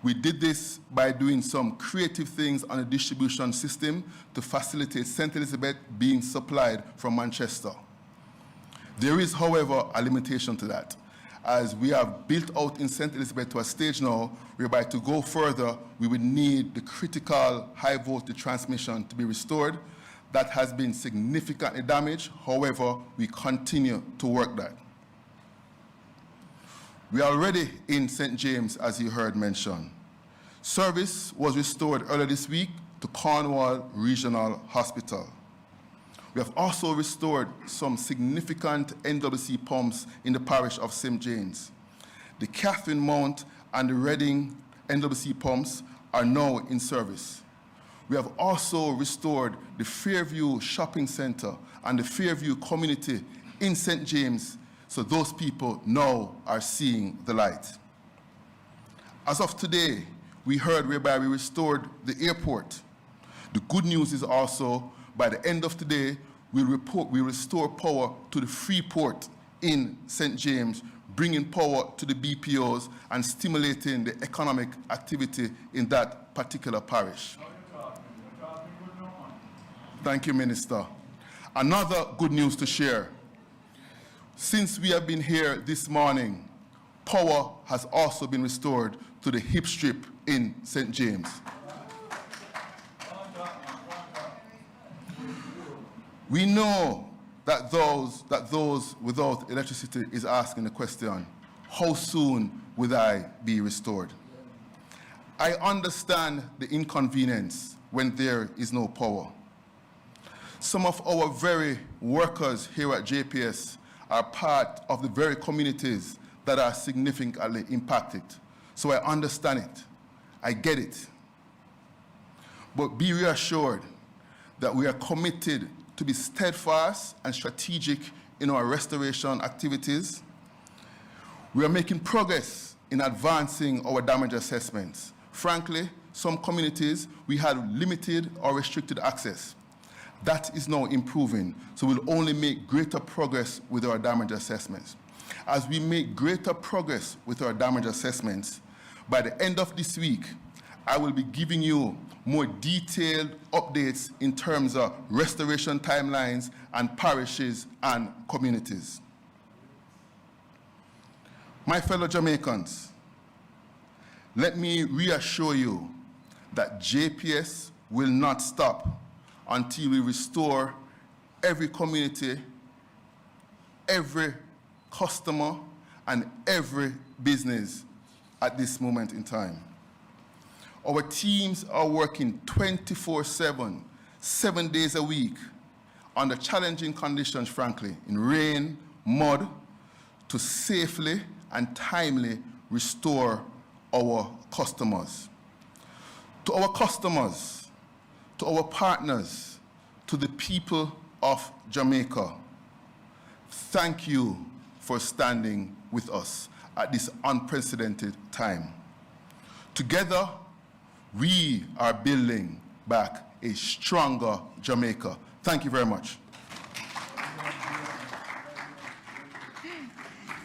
E: We did this by doing some creative things on a distribution system to facilitate St. Elizabeth being supplied from Manchester. There is, however, a limitation to that, as we have built out in St. Elizabeth to a stage now whereby to go further, we would need the critical high voltage transmission to be restored. That has been significantly damaged. However, we continue to work that. We are already in St. James, as you heard mentioned. Service was restored earlier this week to Cornwall Regional Hospital. We have also restored some significant NWC pumps in the parish of St. James. The Catherine Mount and the Reading NWC pumps are now in service. We have also restored the Fairview Shopping Center and the Fairview community in St. James, so those people now are seeing the light. As of today, we heard whereby we restored the airport. The good news is also, by the end of today, we restore power to the Freeport in St. James, bringing power to the BPOs and stimulating the economic activity in that particular parish. Thank you, Minister. Another good news to share. Since we have been here this morning, power has also been restored to the hip strip in St. James. We know that those without electricity is asking the question, how soon will I be restored? I understand the inconvenience when there is no power. Some of our very workers here at JPS are part of the very communities that are significantly impacted. So I understand it. I get it. But be reassured that we are committed to be steadfast and strategic in our restoration activities. We are making progress in advancing our damage assessments. Frankly, some communities, we had limited or restricted access. That is now improving, so we'll only make greater progress with our damage assessments. As we make greater progress with our damage assessments, by the end of this week, I will be giving you more detailed updates in terms of restoration timelines and parishes and communities. My fellow Jamaicans, let me reassure you that JPS will not stop until we restore every community, every customer, and every business at this moment in time. Our teams are working 24/7, 7 days a week, under challenging conditions, frankly, in rain, mud, to safely and timely restore our customers. To our customers, to our partners, to the people of Jamaica, thank you for standing with us at this unprecedented time. Together, we are building back a stronger Jamaica. Thank you very much.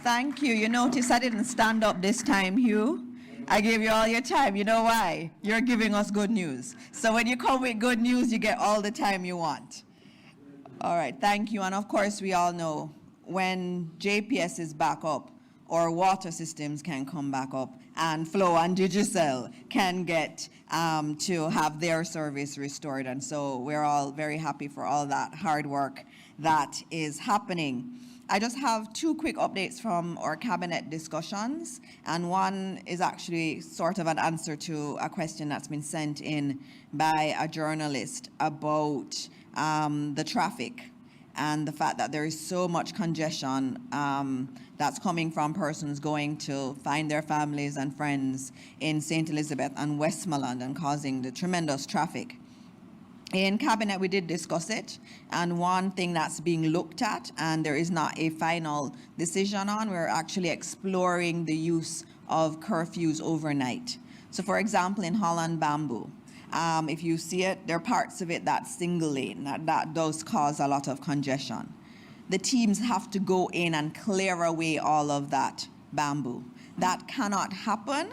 A: Thank you. You notice I didn't stand up this time, Hugh. I gave you all your time. You know why? You're giving us good news. So when you come with good news, you get all the time you want. All right, thank you. And of course, we all know when JPS is back up, our water systems can come back up, and Flow and Digicel can get to have their service restored. And so we're all very happy for all that hard work that is happening. I just have two quick updates from our cabinet discussions, and one is actually sort of an answer to a question that's been sent in by a journalist about the traffic and the fact that there is so much congestion that's coming from persons going to find their families and friends in St. Elizabeth and Westmoreland and causing the tremendous traffic. In Cabinet, we did discuss it, and one thing that's being looked at, and there is not a final decision on, we're actually exploring the use of curfews overnight. So for example, in Holland Bamboo, if you see it, there are parts of it that's single lane. That does cause a lot of congestion. The teams have to go in and clear away all of that bamboo. That cannot happen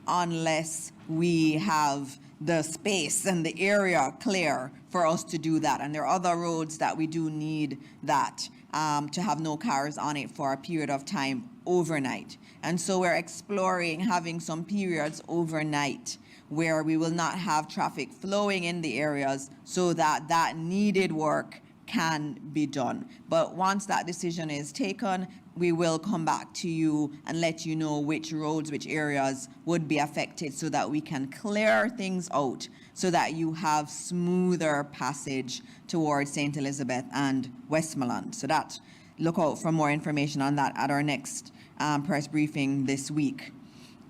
A: unless we have the space and the area clear for us to do that. And there are other roads that we do need that to have no cars on it for a period of time overnight. And so we're exploring having some periods overnight where we will not have traffic flowing in the areas so that that needed work can be done. But once that decision is taken, we will come back to you and let you know which roads, which areas would be affected so that we can clear things out so that you have smoother passage towards St. Elizabeth and Westmoreland. So that, look out for more information on that at our next press briefing this week.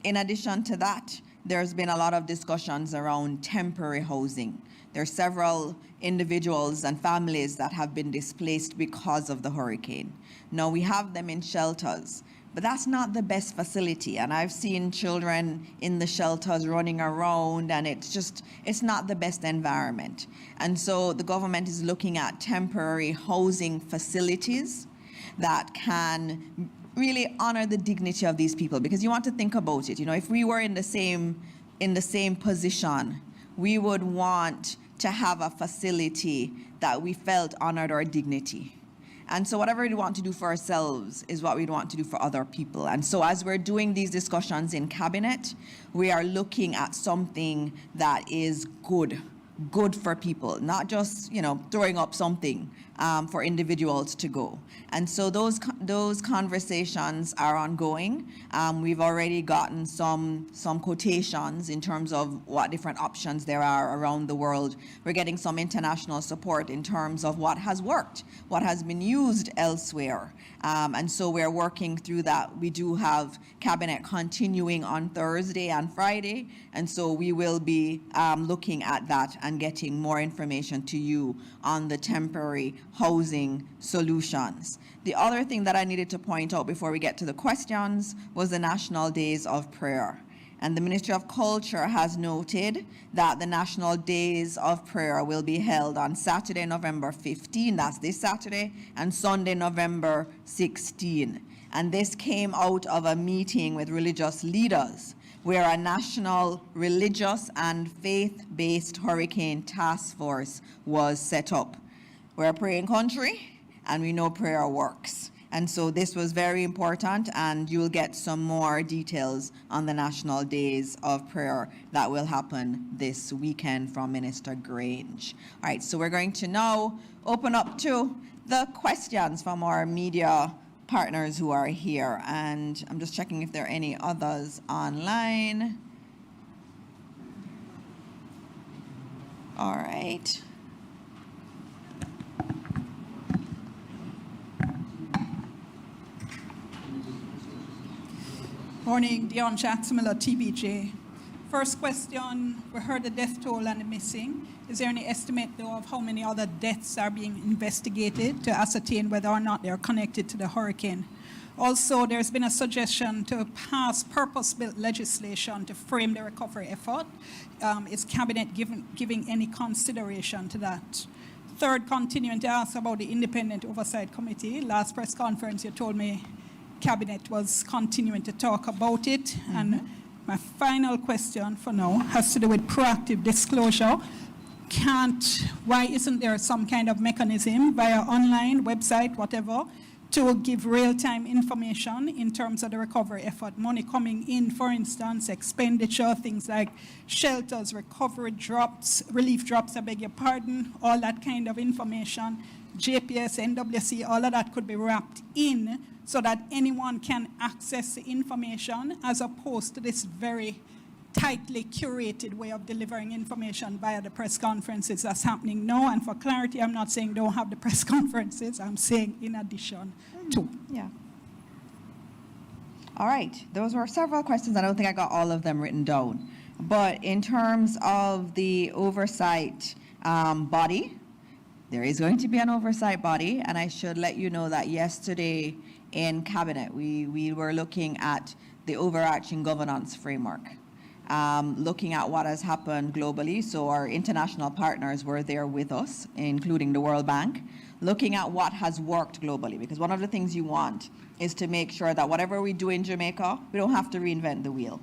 A: In addition to that, there's been a lot of discussions around temporary housing. There are several individuals and families that have been displaced because of the hurricane. Now, we have them in shelters, but that's not the best facility. And I've seen children in the shelters running around, and it's not the best environment. And so the government is looking at temporary housing facilities that can really honor the dignity of these people, because you want to think about it. You know, if we were in the same position, we would want to have a facility that we felt honored our dignity. And so whatever we want to do for ourselves is what we'd want to do for other people. And so as we're doing these discussions in Cabinet, we are looking at something that is good for people, not just, throwing up something for individuals to go. And so those those conversations are ongoing. We've already gotten some quotations in terms of what different options there are around the world. We're getting some international support in terms of what has worked, what has been used elsewhere. And so we're working through that. We do have cabinet continuing on Thursday and Friday, and so we will be looking at that and getting more information to you on the temporary housing solutions. The other thing that I needed to point out before we get to the questions was the National Days of Prayer. And the Ministry of Culture has noted that the National Days of Prayer will be held on Saturday, November 15, that's this Saturday, and Sunday, November 16. And this came out of a meeting with religious leaders where a national religious and faith-based hurricane task force was set up. We're a praying country, and we know prayer works. And so this was very important, and you'll get some more details on the National Days of Prayer that will happen this weekend from Minister Grange. All right, so we're going to now open up to the questions from our media partners who are here. And I'm just checking if there are any others online. All right.
F: Morning, Dion Jacksonville, TBJ. First question, we heard the death toll and the missing. Is there any estimate, though, of how many other deaths are being investigated to ascertain whether or not they're connected to the hurricane? Also, there's been a suggestion to pass purpose-built legislation to frame the recovery effort. Is Cabinet giving any consideration to that? Third, continuing to ask about the Independent Oversight Committee. Last press conference, you told me Cabinet was continuing to talk about it. Mm-hmm. And my final question for now has to do with proactive disclosure. Why isn't there some kind of mechanism via online, website, whatever, to give real-time information in terms of the recovery effort? Money coming in, for instance, expenditure, things like shelters, recovery drops, relief drops, I beg your pardon, all that kind of information, JPS, NWC, all of that could be wrapped in so that anyone can access the information, as opposed to this very tightly curated way of delivering information via the press conferences that's happening now. And for clarity, I'm not saying don't have the press conferences, I'm saying in addition to.
A: Yeah. All right, those were several questions. I don't think I got all of them written down. But in terms of the oversight body, there is going to be an oversight body, and I should let you know that yesterday in Cabinet, we were looking at the overarching governance framework, looking at what has happened globally. So our international partners were there with us, including the World Bank, looking at what has worked globally. Because one of the things you want is to make sure that whatever we do in Jamaica, we don't have to reinvent the wheel.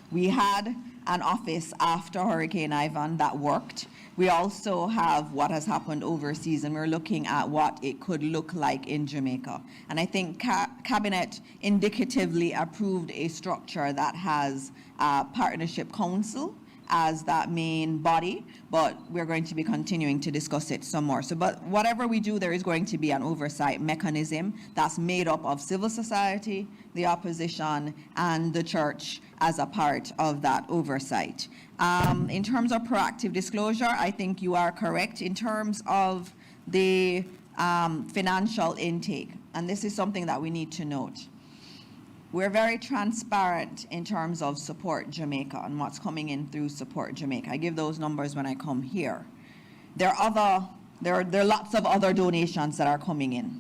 A: We had an office after Hurricane Ivan that worked. We also have what has happened overseas, and we're looking at what it could look like in Jamaica. And I think Cabinet indicatively approved a structure that has a partnership council as that main body, but we're going to be continuing to discuss it some more. So, but whatever we do, there is going to be an oversight mechanism that's made up of civil society, the opposition, and the church as a part of that oversight. In terms of proactive disclosure, I think you are correct in terms of the financial intake, and this is something that we need to note. We're very transparent in terms of Support Jamaica and what's coming in through Support Jamaica. I give those numbers when I come here. There are lots of other donations that are coming in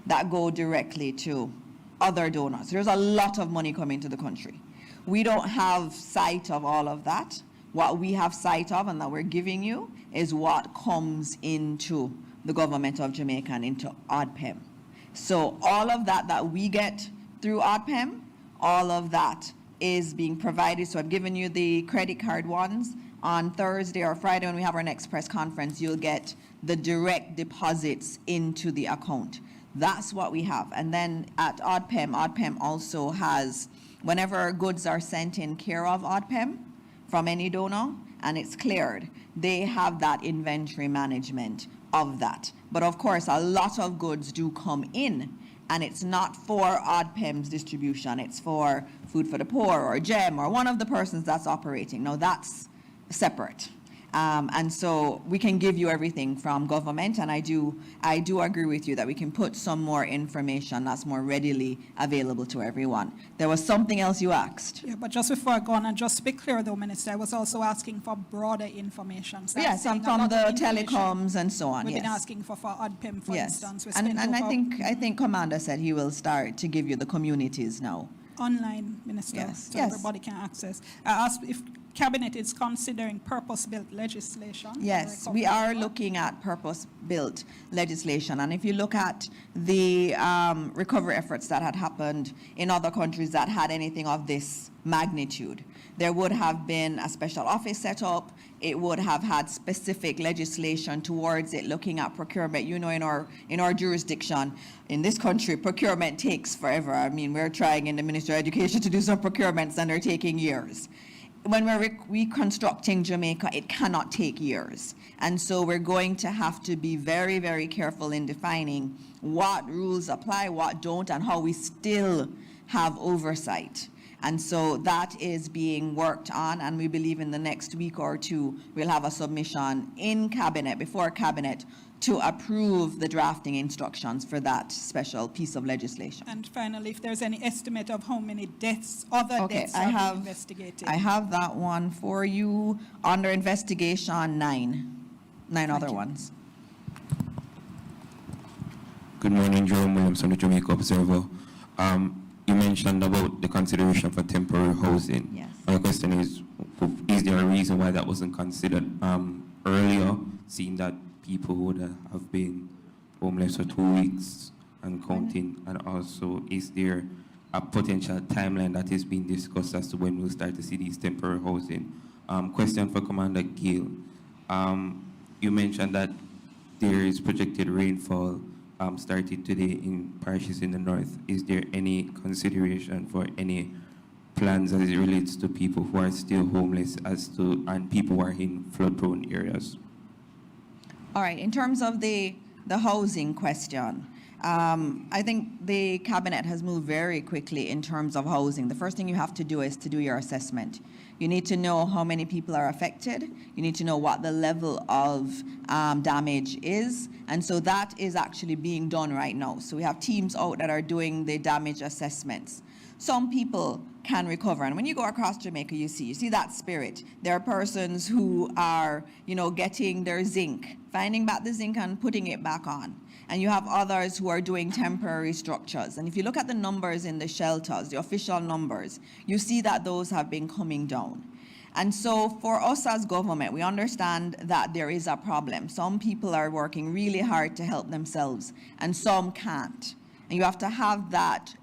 A: that go directly to other donors. There's a lot of money coming to the country. We don't have sight of all of that. What we have sight of and that we're giving you is what comes into the government of Jamaica and into ODPM. So all of that we get through ODPM, all of that is being provided. So I've given you the credit card ones. On Thursday or Friday when we have our next press conference, you'll get the direct deposits into the account. That's what we have. And then at ODPM also has, whenever goods are sent in care of ODPM from any donor and it's cleared, they have that inventory management of that. But of course, a lot of goods do come in and it's not for ODPM's distribution. It's for Food for the Poor or GEM or one of the persons that's operating. Now, that's separate. And so we can give you everything from government, and I do agree with you that we can put some more information that's more readily available to everyone. There was something else you asked.
F: Yeah, but just before I go on, and just to be clear though, Minister, I was also asking for broader information. So
A: Yes,
F: I'm
A: and
F: saying a
A: from
F: lot
A: the
F: of information
A: telecoms and so on,
F: we've
A: yes.
F: been asking for ODPM, for
A: Yes,
F: instance. We
A: and
F: spent
A: I
F: over
A: think Commander said he will start to give you the communities now.
F: online, Minister,
A: Yes,
F: so
A: yes.
F: everybody can access. I asked if Cabinet is considering purpose-built legislation. for
A: Yes,
F: recovery
A: we are
F: effort.
A: looking at purpose-built legislation. And if you look at the recovery efforts that had happened in other countries that had anything of this magnitude, there would have been a special office set up. It would have had specific legislation towards it, looking at procurement. You know, in our jurisdiction, in this country, procurement takes forever. I mean, we're trying in the Ministry of Education to do some procurements, and they're taking years. When we're reconstructing Jamaica, it cannot take years. And so we're going to have to be very, very careful in defining what rules apply, what don't, and how we still have oversight. And so that is being worked on, and we believe in the next week or two, we'll have a submission in Cabinet, before Cabinet, to approve the drafting instructions for that special piece of legislation.
F: And finally, if there's any estimate of how many deaths, other
A: Okay,
F: deaths are being investigated.
A: I have that one for you. Under investigation, nine other
F: you.
A: ones.
G: Good morning, Jerome Williamson, the Jamaica Observer. You mentioned about the consideration for temporary housing.
A: Yes.
G: My question is there a reason why that wasn't considered earlier, seeing that people would have been homeless for 2 weeks and counting? And also, is there a potential timeline that is being discussed as to when we'll start to see these temporary housing? Question for Commander Gill. You mentioned that there is projected rainfall started today in parishes in the north. Is there any consideration for any plans as it relates to people who are still homeless and people who are in flood-prone areas?
A: All right, in terms of the housing question, I think the Cabinet has moved very quickly in terms of housing. The first thing you have to do is to do your assessment. You need to know how many people are affected. You need to know what the level of damage is. And so that is actually being done right now. So we have teams out that are doing the damage assessments. Some people can recover. And when you go across Jamaica, you see that spirit. There are persons who are, getting their zinc, finding back the zinc and putting it back on. And you have others who are doing temporary structures. And if you look at the numbers in the shelters, the official numbers, you see that those have been coming down. And so for us as government, we understand that there is a problem. Some people are working really hard to help themselves, and some can't. And you have to have that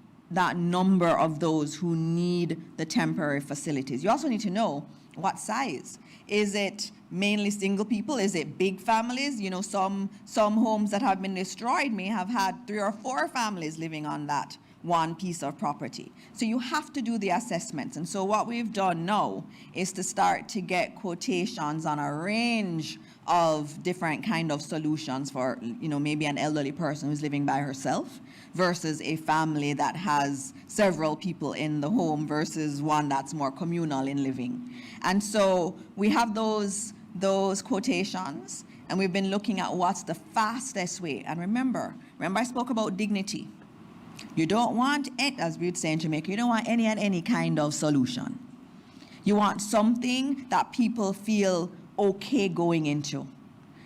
A: number of those who need the temporary facilities. You also need to know what size. Is it mainly single people? Is it big families? Some homes that have been destroyed may have had 3 or 4 families living on that one piece of property. So you have to do the assessments. And so what we've done now is to start to get quotations on a range of different kind of solutions for, maybe an elderly person who's living by herself versus a family that has several people in the home versus one that's more communal in living. And so we have those quotations, and we've been looking at what's the fastest way. And remember I spoke about dignity. You don't want, as we'd say in Jamaica, you don't want any kind of solution. You want something that people feel okay going into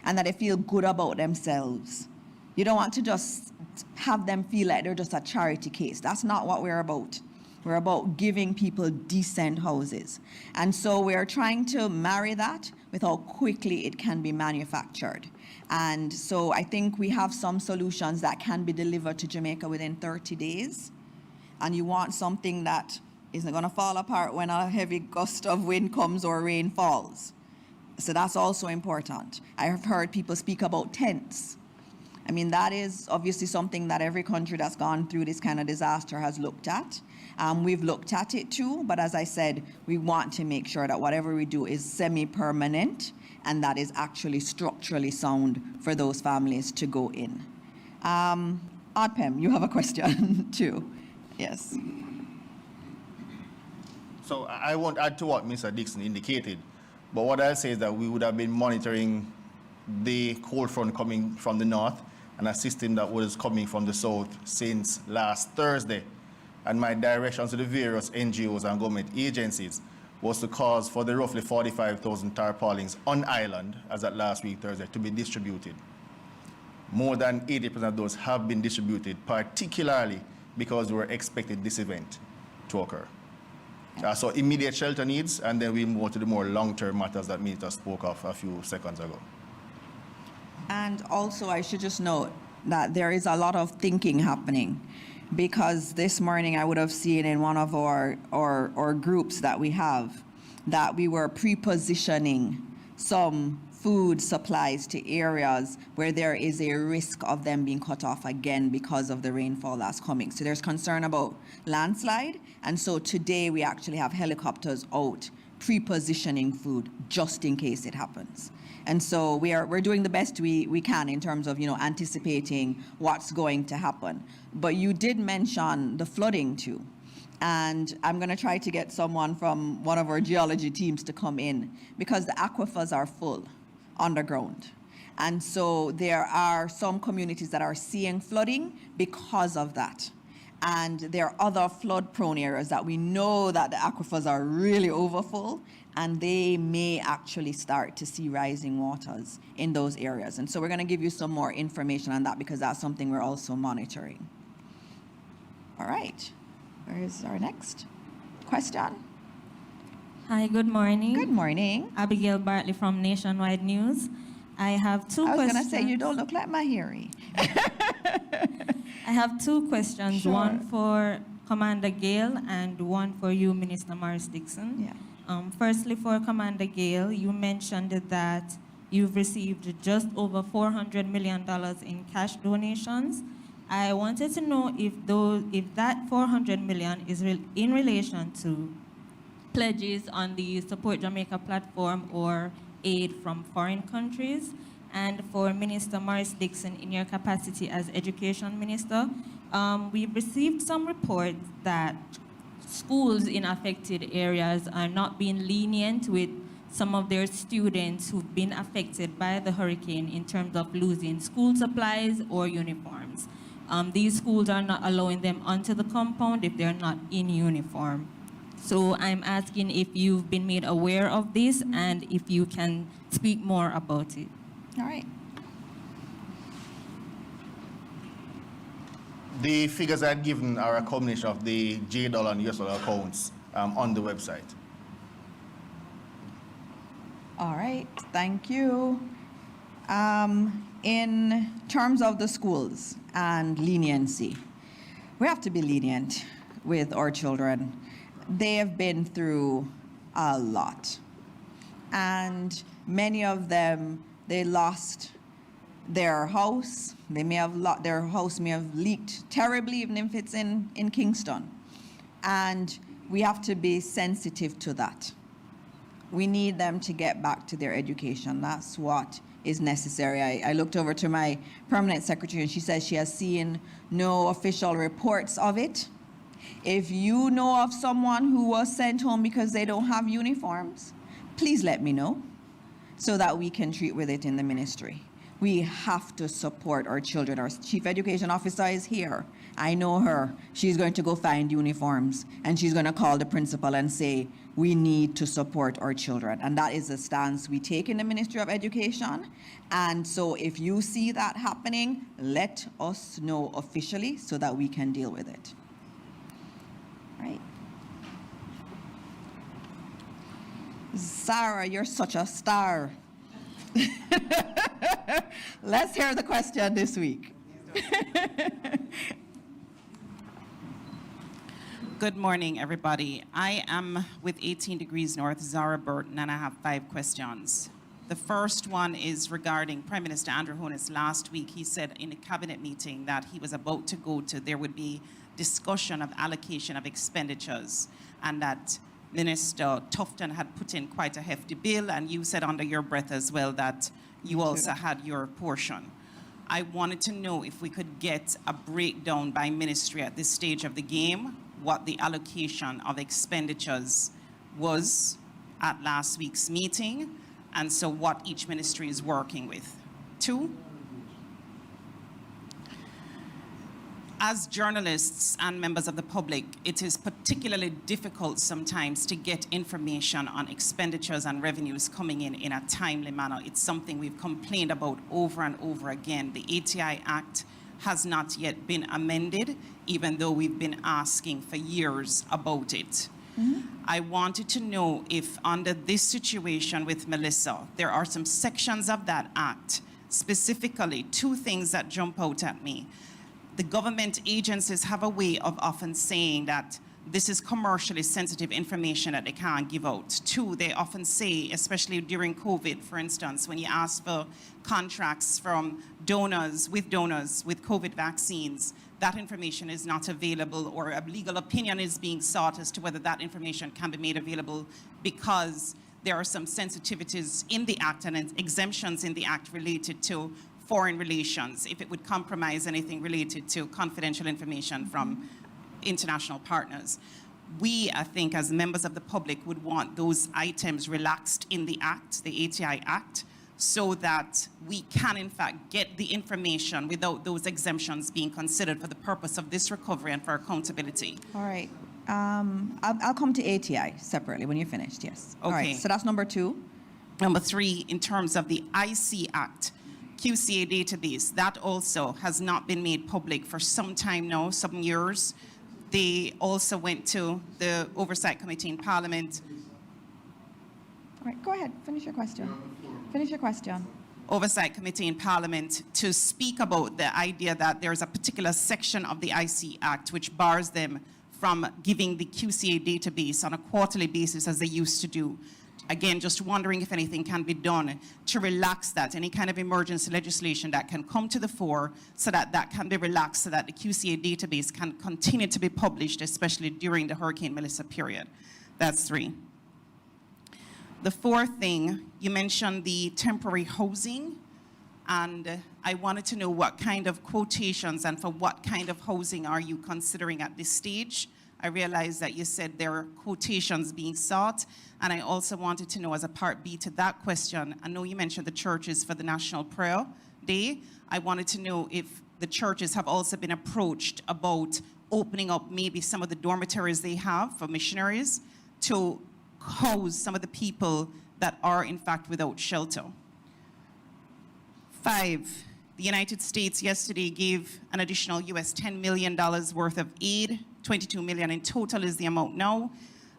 A: and that they feel good about themselves. You don't want to just have them feel like they're just a charity case. That's not what we're about. We're about giving people decent houses. And so we're trying to marry that with how quickly it can be manufactured. And so I think we have some solutions that can be delivered to Jamaica within 30 days. And you want something that isn't going to fall apart when a heavy gust of wind comes or rain falls. So that's also important. I have heard people speak about tents. I mean, that is obviously something that every country that's gone through this kind of disaster has looked at. We've looked at it too, but as I said, we want to make sure that whatever we do is semi-permanent and that is actually structurally sound for those families to go in. On ODPM, you have a question too. Yes.
B: So I won't add to what Mr. Dixon indicated, but what I'll say is that we would have been monitoring the cold front coming from the north and a system that was coming from the south since last Thursday. And my directions to the various NGOs and government agencies was to cause for the roughly 45,000 tarpaulins on island, as at last week Thursday, to be distributed. More than 80% of those have been distributed, particularly because we were expecting this event to occur. So immediate shelter needs, and then we move to the more long-term matters that Minister spoke of a few seconds ago.
A: And also, I should just note that there is a lot of thinking happening, because this morning I would have seen in one of our groups that we have that we were pre-positioning some food supplies to areas where there is a risk of them being cut off again because of the rainfall that's coming. So there's concern about landslide, and so today we actually have helicopters out pre-positioning food just in case it happens. And so we're doing the best we can in terms of, anticipating what's going to happen. But you did mention the flooding too. And I'm going to try to get someone from one of our geology teams to come in, because the aquifers are full underground. And so there are some communities that are seeing flooding because of that. And there are other flood-prone areas that we know that the aquifers are really overfull, and they may actually start to see rising waters in those areas. And so we're going to give you some more information on that, because that's something we're also monitoring. All right. Where is our next question?
H: Hi, good morning.
A: Good morning.
H: Abigail Bartley from Nationwide News. I have two questions.
A: I was going to say, you don't look like Mahiri.
H: I have two questions,
A: Sure.
H: one for Commander Gale and one for you, Minister Morris Dixon.
A: Yeah.
H: Firstly, for Commander Gale, you mentioned that you've received just over $400 million in cash donations. I wanted to know if that $400 million is in relation to pledges on the Support Jamaica platform or aid from foreign countries. And for Minister Morris Dixon, in your capacity as Education Minister, we've received some reports that schools in affected areas are not being lenient with some of their students who've been affected by the hurricane in terms of losing school supplies or uniforms. These schools are not allowing them onto the compound if they're not in uniform. So I'm asking if you've been made aware of this and if you can speak more about it.
A: All right.
B: The figures I've given are a combination of the $J and US accounts on the website.
A: All right. Thank you. In terms of the schools and leniency, we have to be lenient with our children. They have been through a lot. And many of them, they lost their house. Their house may have leaked terribly, even if it's in Kingston. And we have to be sensitive to that. We need them to get back to their education. That's what is necessary. I looked over to my permanent secretary, and she says she has seen no official reports of it. If you know of someone who was sent home because they don't have uniforms, please let me know so that we can treat with it in the ministry. We have to support our children. Our chief education officer is here. I know her. She's going to go find uniforms, and she's going to call the principal and say, we need to support our children. And that is the stance we take in the Ministry of Education. And so if you see that happening, let us know officially so that we can deal with it. Right. Sarah, you're such a star. Let's hear the question this week.
I: Good morning, everybody. I am with 18 Degrees North, Zara Burton, and I have 5 questions. The first one is regarding Prime Minister Andrew Holness. Last week, he said in a cabinet meeting that he was about to there would be discussion of allocation of expenditures, and that Minister Tufton had put in quite a hefty bill, and you said under your breath as well that you also had your portion. I wanted to know if we could get a breakdown by ministry at this stage of the game, what the allocation of expenditures was at last week's meeting, and so what each ministry is working with. 2, as journalists and members of the public, it is particularly difficult sometimes to get information on expenditures and revenues coming in a timely manner. It's something we've complained about over and over again. The ATI Act has not yet been amended, even though we've been asking for years about it. I wanted to know if under this situation with Melissa, there are some sections of that act, specifically 2 things that jump out at me. The government agencies have a way of often saying that this is commercially sensitive information that they can't give out. 2, they often say, especially during COVID, for instance, when you ask for contracts from donors with COVID vaccines, that information is not available, or a legal opinion is being sought as to whether that information can be made available because there are some sensitivities in the act and exemptions in the act related to foreign relations, if it would compromise anything related to confidential information from international partners. We, I think, as members of the public, would want those items relaxed in the act, the ATI Act, so that we can, in fact, get the information without those exemptions being considered for the purpose of this recovery and for accountability.
A: All right. I'll come to ATI separately when you're finished, yes. All right,
I: Okay.
A: so that's number 2.
I: Number 3, in terms of the IC Act, QCA database, that also has not been made public for some time now, some years. They also went to the Oversight Committee in Parliament.
A: All right, go ahead, finish your question. Finish your question.
I: Oversight Committee in Parliament to speak about the idea that there's a particular section of the IC Act which bars them from giving the QCA database on a quarterly basis as they used to do. Again, just wondering if anything can be done to relax that, any kind of emergency legislation that can come to the fore so that that can be relaxed, so that the QCA database can continue to be published, especially during the Hurricane Melissa period. That's 3. The 4th thing, you mentioned the temporary housing, and I wanted to know what kind of quotations and for what kind of housing are you considering at this stage? I realized that you said there are quotations being sought, and I also wanted to know, as a part B to that question, I know you mentioned the churches for the National Prayer Day. I wanted to know if the churches have also been approached about opening up maybe some of the dormitories they have for missionaries to house some of the people that are in fact without shelter. 5, the United States yesterday gave an additional US $10 million worth of aid. 22 million in total is the amount now.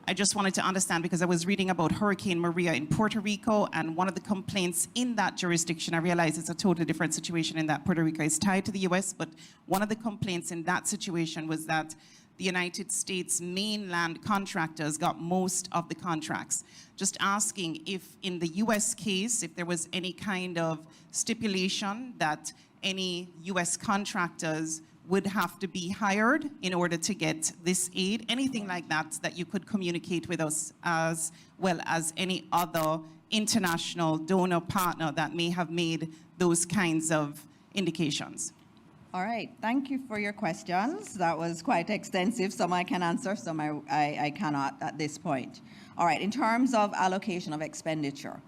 I: I just wanted to understand, because I was reading about Hurricane Maria in Puerto Rico, and one of the complaints in that jurisdiction, I realize it's a totally different situation in that Puerto Rico is tied to the US, but one of the complaints in that situation was that the United States mainland contractors got most of the contracts. Just asking if in the US case, if there was any kind of stipulation that any US contractors would have to be hired in order to get this aid, anything like that that you could communicate with us, as well as any other international donor partner that may have made those kinds of indications.
A: All right, thank you for your questions. That was quite extensive. Some I can answer, some I cannot at this point. All right, in terms of allocation of expenditure,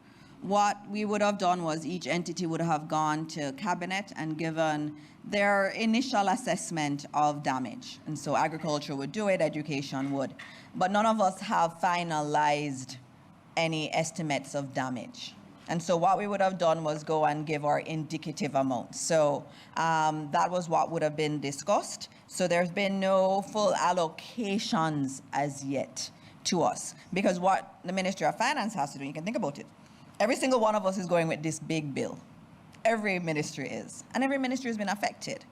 A: what we would have done was each entity would have gone to cabinet and given their initial assessment of damage. And so agriculture would do it, education would. But none of us have finalized any estimates of damage. And so what we would have done was go and give our indicative amounts. So that was what would have been discussed. So there's been no full allocations as yet to us. Because what the Ministry of Finance has to do, you can think about it. Every single one of us is going with this big bill. Every ministry is. And every ministry has been affected.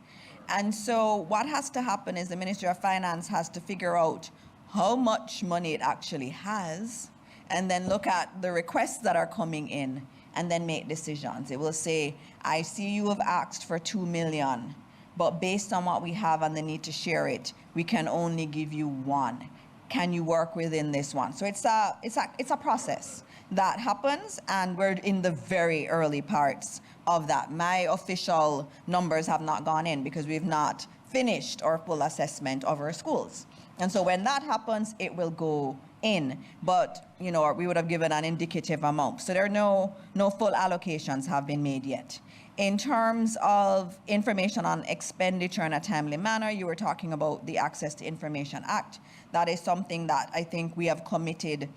A: And so what has to happen is the Ministry of Finance has to figure out how much money it actually has, and then look at the requests that are coming in and then make decisions. It will say, I see you have asked for 2 million, but based on what we have and the need to share it, we can only give you 1. Can you work within this one? So it's a process that happens, and we're in the very early parts of that. My official numbers have not gone in because we've not finished our full assessment of our schools. And so when that happens, it will go in. But, you know, we would have given an indicative amount. So there are no full allocations have been made yet. In terms of information on expenditure in a timely manner, you were talking about the Access to Information Act. That is something that I think we have committed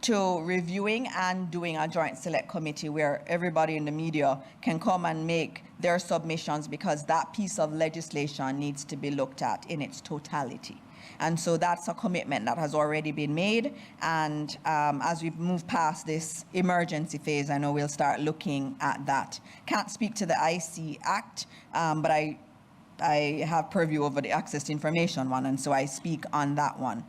A: to reviewing and doing a joint select committee where everybody in the media can come and make their submissions, because that piece of legislation needs to be looked at in its totality. And so that's a commitment that has already been made. And as we move past this emergency phase, I know we'll start looking at that. Can't speak to the IC Act, but I have purview over the Access to Information one, and so I speak on that one.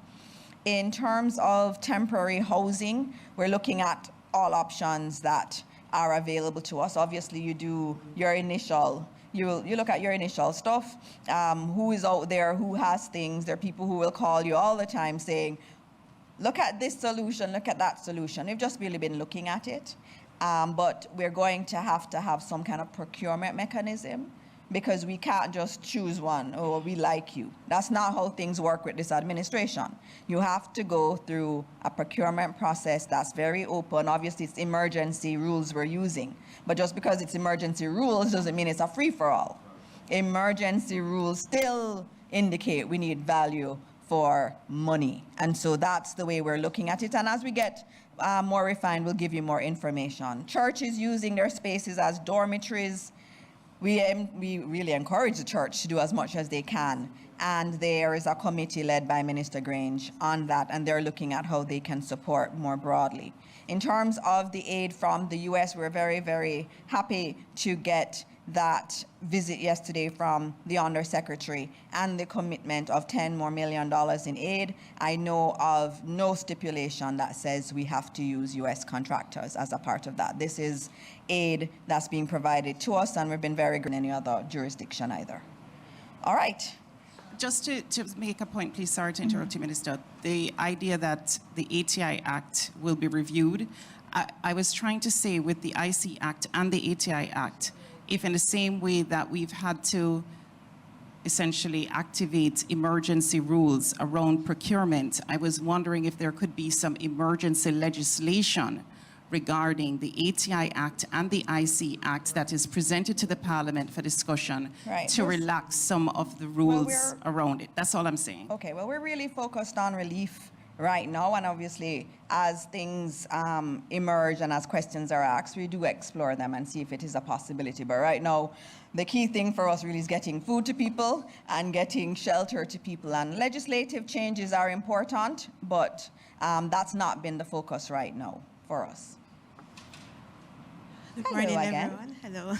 A: In terms of temporary housing, we're looking at all options that are available to us. Obviously, you do your initial, you look at your initial stuff, who is out there, who has things. There are people who will call you all the time saying, look at this solution, look at that solution. We've just really been looking at it. But we're going to have some kind of procurement mechanism, because we can't just choose one, oh, we like you. That's not how things work with this administration. You have to go through a procurement process that's very open. Obviously, it's emergency rules we're using. But just because it's emergency rules doesn't mean it's a free-for-all. Emergency rules still indicate we need value for money. And so that's the way we're looking at it. And as we get more refined, we'll give you more information. Churches using their spaces as dormitories. We really encourage the church to do as much as they can. And there is a committee led by Minister Grange on that, and they're looking at how they can support more broadly. In terms of the aid from the U.S., we're very, very happy to get that visit yesterday from the Undersecretary and the commitment of $10 million more in aid. I know of no stipulation that says we have to use U.S. contractors as a part of that. This is aid that's being provided to us, and we've been very good in any other jurisdiction either. All right.
I: Just to make a point, please, sorry to interrupt you, Minister. The idea that the ATI Act will be reviewed, I was trying to say with the IC Act and the ATI Act, if in the same way that we've had to essentially activate emergency rules around procurement, I was wondering if there could be some emergency legislation regarding the ATI Act and the IC Act that is presented to the Parliament for discussion to relax some of the rules around it. That's all I'm saying.
A: Okay, well, we're really focused on relief right now, and obviously as things emerge and as questions are asked, we do explore them and see if it is a possibility. But right now, the key thing for us really is getting food to people and getting shelter to people. And legislative changes are important, but that's not been the focus right now for us.
J: Good morning, everyone. Hello.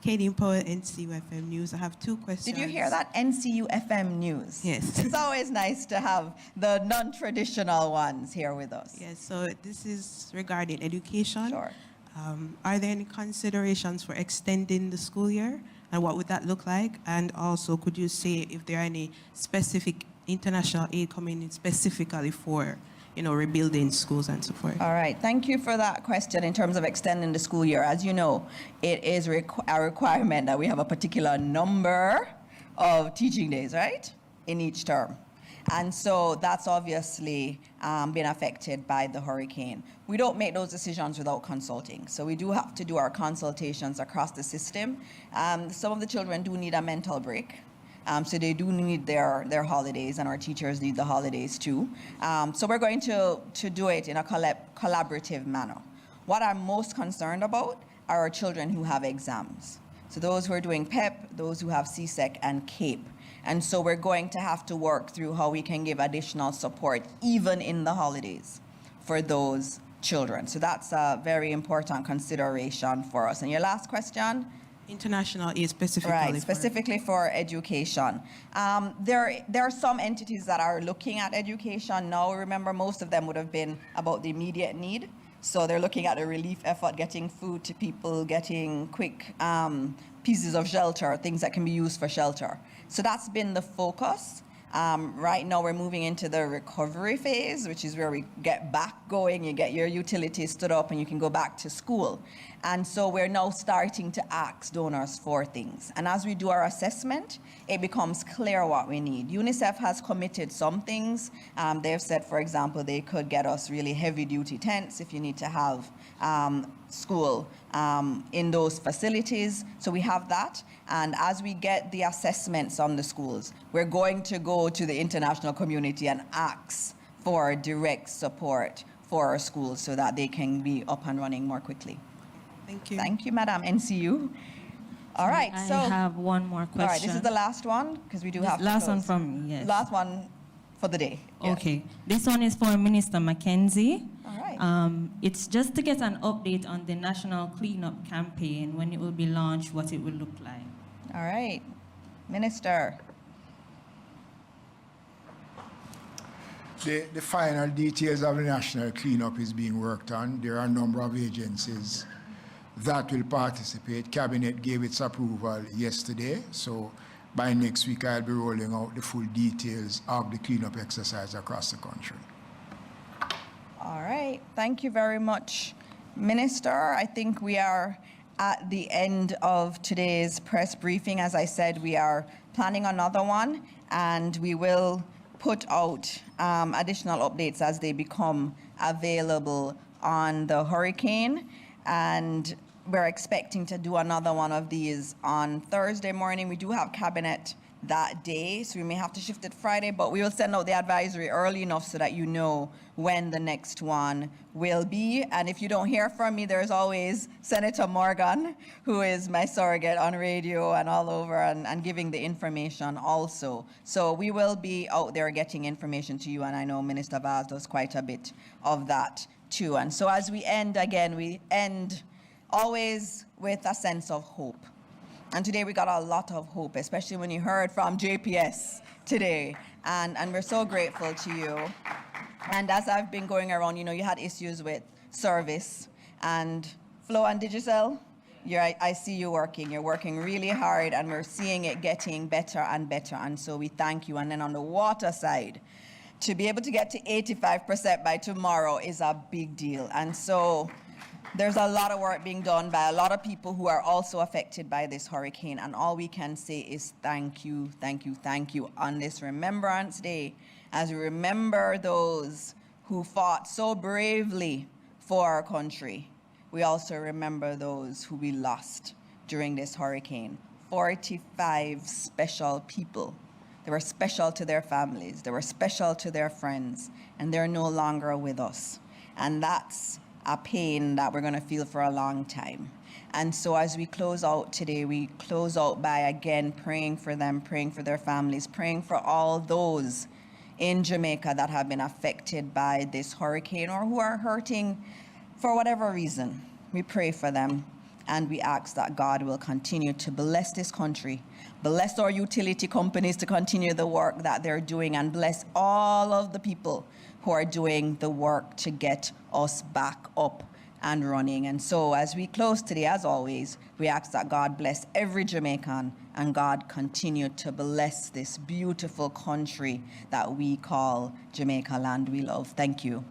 J: Katie Powell, NCUFM News. I have two questions.
A: Did you hear that? NCUFM News.
J: Yes.
A: It's always nice to have the non-traditional ones here with us.
J: Yes, so this is regarding education.
A: Sure.
J: Are there any considerations for extending the school year? And what would that look like? And also, could you say if there are any specific international aid coming in specifically for rebuilding schools and so forth?
A: All right. Thank you for that question in terms of extending the school year. As you know, it is a requirement that we have a particular number of teaching days, right, in each term. And so that's obviously been affected by the hurricane. We don't make those decisions without consulting. So we do have to do our consultations across the system. Some of the children do need a mental break. So they do need their holidays, and our teachers need the holidays too. So we're going to do it in a collaborative manner. What I'm most concerned about are our children who have exams. So those who are doing PEP, those who have CSEC and CAPE. And so we're going to have to work through how we can give additional support even in the holidays for those children. So that's a very important consideration for us. And your last question?
J: International aid specifically.
A: Right, specifically for education. There are some entities that are looking at education now. Remember, most of them would have been about the immediate need. So they're looking at the relief effort, getting food to people, getting quick pieces of shelter, things that can be used for shelter. So that's been the focus. Right now, we're moving into the recovery phase, which is where we get back going. You get your utilities stood up and you can go back to school. And so we're now starting to ask donors for things. And as we do our assessment, it becomes clear what we need. UNICEF has committed some things. They've said, for example, they could get us really heavy-duty tents if you need to have school in those facilities. So we have that. And as we get the assessments on the schools, we're going to go to the international community and ask for direct support for our schools so that they can be up and running more quickly.
J: Thank you.
A: Thank you, Madam NCU. All right,
H: I
A: so
H: have one more question.
A: all right, this is the last one because we do have to
H: Last one
A: close.
H: from me, yes.
A: Last one for the day. Yes.
H: Okay. This one is for Minister Mackenzie.
A: All right.
H: It's just to get an update on the national cleanup campaign, when it will be launched, what it will look like.
A: All right, Minister.
D: The final details of the national cleanup is being worked on. There are a number of agencies that will participate. Cabinet gave its approval yesterday, so by next week I'll be rolling out the full details of the cleanup exercise across the country.
A: All right, thank you very much, Minister. I think we are at the end of today's press briefing. As I said, we are planning another one, and we will put out additional updates as they become available on the hurricane. And we're expecting to do another one of these on Thursday morning. We do have cabinet that day, so we may have to shift it Friday, but we will send out the advisory early enough so that you know when the next one will be. And if you don't hear from me, there's always Senator Morgan, who is my surrogate on radio and all over and giving the information also. So we will be out there getting information to you, and I know Minister Vaz does quite a bit of that too. And so as we end again, we end always with a sense of hope. And today we got a lot of hope, especially when you heard from JPS today. And we're so grateful to you. And as I've been going around, you know, you had issues with service. And Flo and Digicel, I see you working. You're working really hard, and we're seeing it getting better and better. And so we thank you. And then on the water side, to be able to get to 85% by tomorrow is a big deal. And so there's a lot of work being done by a lot of people who are also affected by this hurricane, and all we can say is thank you, thank you, thank you on this Remembrance Day, as we remember those who fought so bravely for our country. We also remember those who we lost during this hurricane. 45 special people. They were special to their families, they were special to their friends, and they're no longer with us. And that's a pain that we're going to feel for a long time. And so as we close out today, we close out by again praying for them, praying for their families, praying for all those in Jamaica that have been affected by this hurricane or who are hurting for whatever reason. We pray for them, and we ask that God will continue to bless this country, bless our utility companies to continue the work that they're doing, and bless all of the people who are doing the work to get us back up and running. And so as we close today, as always, we ask that God bless every Jamaican, and God continue to bless this beautiful country that we call Jamaica, land we love. Thank you.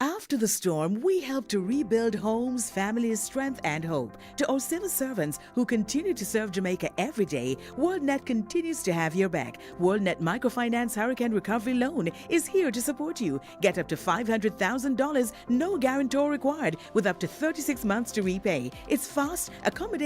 K: After the storm, we help to rebuild homes, families, strength, and hope. To our civil servants who continue to serve Jamaica every day, WorldNet continues to have your back. WorldNet Microfinance Hurricane Recovery Loan is here to support you. Get up to $500,000, no guarantor required, with up to 36 months to repay. It's fast, accommodate